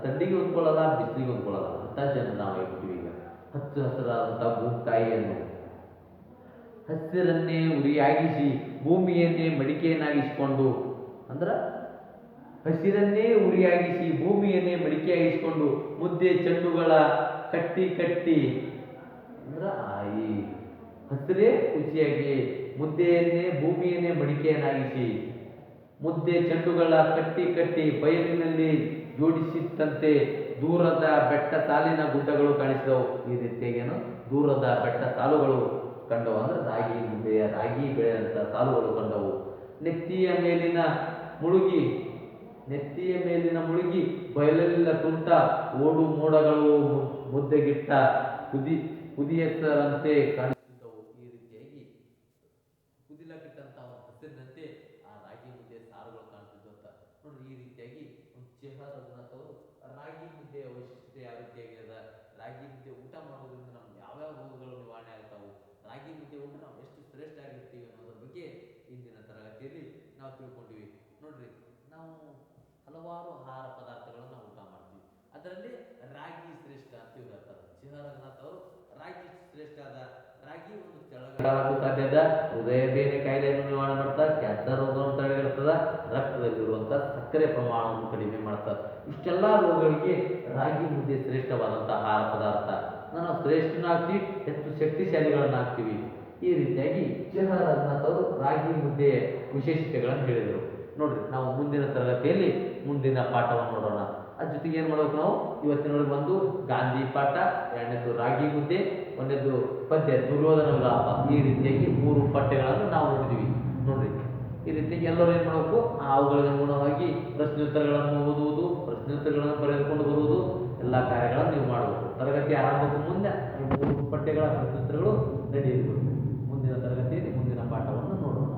ತಂಡಿಗೆ ಹೊಂದ್ಕೊಳ್ಳಲ್ಲ, ಬಿಸಿಲಿಗೆ ಹೊಂದ್ಕೊಳ್ಳಲ್ಲ ಅಂತ ಜನ ನಾವು ಹೇಳ್ತೀವಿ. ಈಗ ಹಚ್ಚು ಹಸಿರಾದಂಥ ಭೂತಾಯಿಯನ್ನು ಹಸಿರನ್ನೇ ಉರಿಯಾಗಿಸಿ ಭೂಮಿಯನ್ನೇ ಮಡಿಕೆಯನ್ನಾಗಿಸಿಕೊಂಡು, ಅಂದ್ರೆ ಹಸಿರನ್ನೇ ಉರಿಯಾಗಿಸಿ ಭೂಮಿಯನ್ನೇ ಮಡಿಕೆಯಾಗಿಸಿಕೊಂಡು ಮುದ್ದೆ ಚೆಂಡುಗಳ ಕಟ್ಟಿ ಅಂದ್ರೆ ಈ ಹಸಿರೇ ರುಚಿಯಾಗಿ ಮುದ್ದೆಯನ್ನೇ ಭೂಮಿಯನ್ನೇ ಮಡಿಕೆಯನ್ನಾಗಿಸಿ ಮುದ್ದೆ ಚೆಂಡುಗಳ ಕಟ್ಟಿ ಬಯಲಿನಲ್ಲಿ ಜೋಡಿಸಿಟ್ಟಂತೆ ದೂರದ ಬೆಟ್ಟ ಸಾಲಿನ ಗುಡ್ಡಗಳು ಕಾಣಿಸಿದವು. ಈ ರೀತಿಯಾಗೇನು ದೂರದ ಬೆಟ್ಟ ಸಾಲುಗಳು ಕಂಡವು, ಅಂದ್ರೆ ರಾಗಿ ಮುದ್ದೆಯ ರಾಗಿ ಬೆಳೆದಂಥ ಸಾಲುಗಳು ಕಂಡವು. ನೆತ್ತಿಯ ಮೇಲಿನ ಮುಳುಗಿ ಬಯಲೆಲ್ಲ ತುಂಟ ಓಡು ಮೋಡಗಳು ಮುದ್ದೆಗಿಟ್ಟ ಕುದಿಯಸರಂತೆ ಕಾಣಿಸುತ್ತಿದ್ದವು. ಈ ರೀತಿಯಾಗಿ ಕುದಿಲಕ್ಕಿಟ್ಟಂತಹ ಹಸಿರಿನಂತೆ ಆ ರಾಗಿ ಮುದ್ದೆ ಸಾರುಗಳು ಕಾಣಿಸುತ್ತಿದ್ದು ಅಂತ ನೋಡ್ರಿ. ಈ ರೀತಿಯಾಗಿ ಚಿಹ ರಘುನಾಥ್ ಅವರು ರಾಗಿ ಮುದ್ದೆಯ ವೈಶಿಷ್ಟ್ಯತೆ ಯಾವ ರೀತಿಯಾಗಿದೆ, ರಾಗಿ ಮುದ್ದೆ ಊಟ ಮಾಡೋದ್ರಿಂದ ನಮ್ಗೆ ಯಾವ್ಯಾವ ರೋಗಗಳು ನಿವಾರಣೆ ಆಗ್ತಾವು, ರಾಗಿ ಮುದ್ದೆ ಉಂಟು ನಾವು ಎಷ್ಟು ಶ್ರೇಷ್ಠ ಆಗಿರ್ತೀವಿ ಅನ್ನೋದ್ರ ಬಗ್ಗೆ ಇಂದಿನ ತರಗತಿಯಲ್ಲಿ ನಾವು ತಿಳ್ಕೊಂಡಿವಿ. ನೋಡ್ರಿ, ನಾವು ಹಲವಾರು ಆಹಾರ ಪದಾರ್ಥಗಳನ್ನು ಊಟ ಮಾಡ್ತೀವಿ. ಅದರಲ್ಲಿ ರಾಗಿ ಶ್ರೇಷ್ಠ ಅಂತ ಇವ್ರು ಹೇಳ್ತಾರೆ. ಜಿ ಆರ್ ರಂಗನಾಥ್ ಅವರು ರಾಗಿ ಶ್ರೇಷ್ಠ ಅದ. ರಾಗಿ ಒಂದು ತೆಳ್ಳಗಾಗಲು ಸಾಧ್ಯದ, ಹೃದಯ ಬೇನೆ ಕಾಯಿಲೆಯನ್ನು ನಿವಾರಣೆ ಮಾಡ್ತಾ, ಕ್ಯಾನ್ಸರ್ ರೋಗವನ್ನು ತಡೆಗಟ್ಟದ, ರಕ್ತದಲ್ಲಿರುವಂಥ ಸಕ್ಕರೆ ಪ್ರಮಾಣವನ್ನು ಕಡಿಮೆ ಮಾಡ್ತಾರೆ. ಇಷ್ಟೆಲ್ಲ ರೋಗಗಳಿಗೆ ರಾಗಿ ಮುದ್ದೆ ಶ್ರೇಷ್ಠವಾದಂಥ ಆಹಾರ ಪದಾರ್ಥ. ನಾವು ಶ್ರೇಷ್ಠನಾಗ್ತೀವಿ, ಹೆಚ್ಚು ಶಕ್ತಿಶಾಲಿಗಳನ್ನಾಗ್ತೀವಿ. ಈ ರೀತಿಯಾಗಿ ಜಿ ಆರ್ ರಂಗನಾಥ್ ಅವರು ರಾಗಿ ಮುದ್ದೆಯ ವಿಶೇಷತೆಗಳನ್ನು ಹೇಳಿದರು. ನೋಡ್ರಿ, ನಾವು ಮುಂದಿನ ತರಗತಿಯಲ್ಲಿ ಮುಂದಿನ ಪಾಠವನ್ನು ನೋಡೋಣ. ಅದ್ರ ಜೊತೆಗೆ ಏನು ಮಾಡ್ಬೇಕು ನಾವು ಇವತ್ತಿನೊಳಗೆ ಒಂದು ಗಾಂಧಿ ಪಾಠ, ಎರಡನೇದು ರಾಗಿ ಮುದ್ದೆ, ಒಂದನೇದು ಪದ್ಯ ದುರ್ಯೋಧನ ವಿಲಾಪ. ಈ ರೀತಿಯಾಗಿ 3 ಪಠ್ಯಗಳನ್ನು ನಾವು ನೋಡಿದ್ವಿ. ನೋಡ್ರಿ, ಈ ರೀತಿಯಾಗಿ ಎಲ್ಲರೂ ಏನು ಮಾಡಬೇಕು, ಅವುಗಳಿಗೆ ಅನುಗುಣವಾಗಿ ಪ್ರಶ್ನೋತ್ತರಗಳನ್ನು ಓದುವುದು, ಪ್ರಶ್ನೋತ್ತರಗಳನ್ನು ಬರೆದುಕೊಂಡು ಬರುವುದು, ಎಲ್ಲ ಕಾರ್ಯಗಳನ್ನು ನೀವು ಮಾಡಬೇಕು. ತರಗತಿ ಆರಂಭಕ್ಕೂ ಮುಂದೆ ಈ 3 ಪಠ್ಯಗಳ ಪ್ರಶ್ನೋತ್ತರಗಳು ನಡೆಯಬೇಕು. ಮುಂದಿನ ತರಗತಿಯಲ್ಲಿ ಮುಂದಿನ ಪಾಠವನ್ನು ನೋಡೋಣ.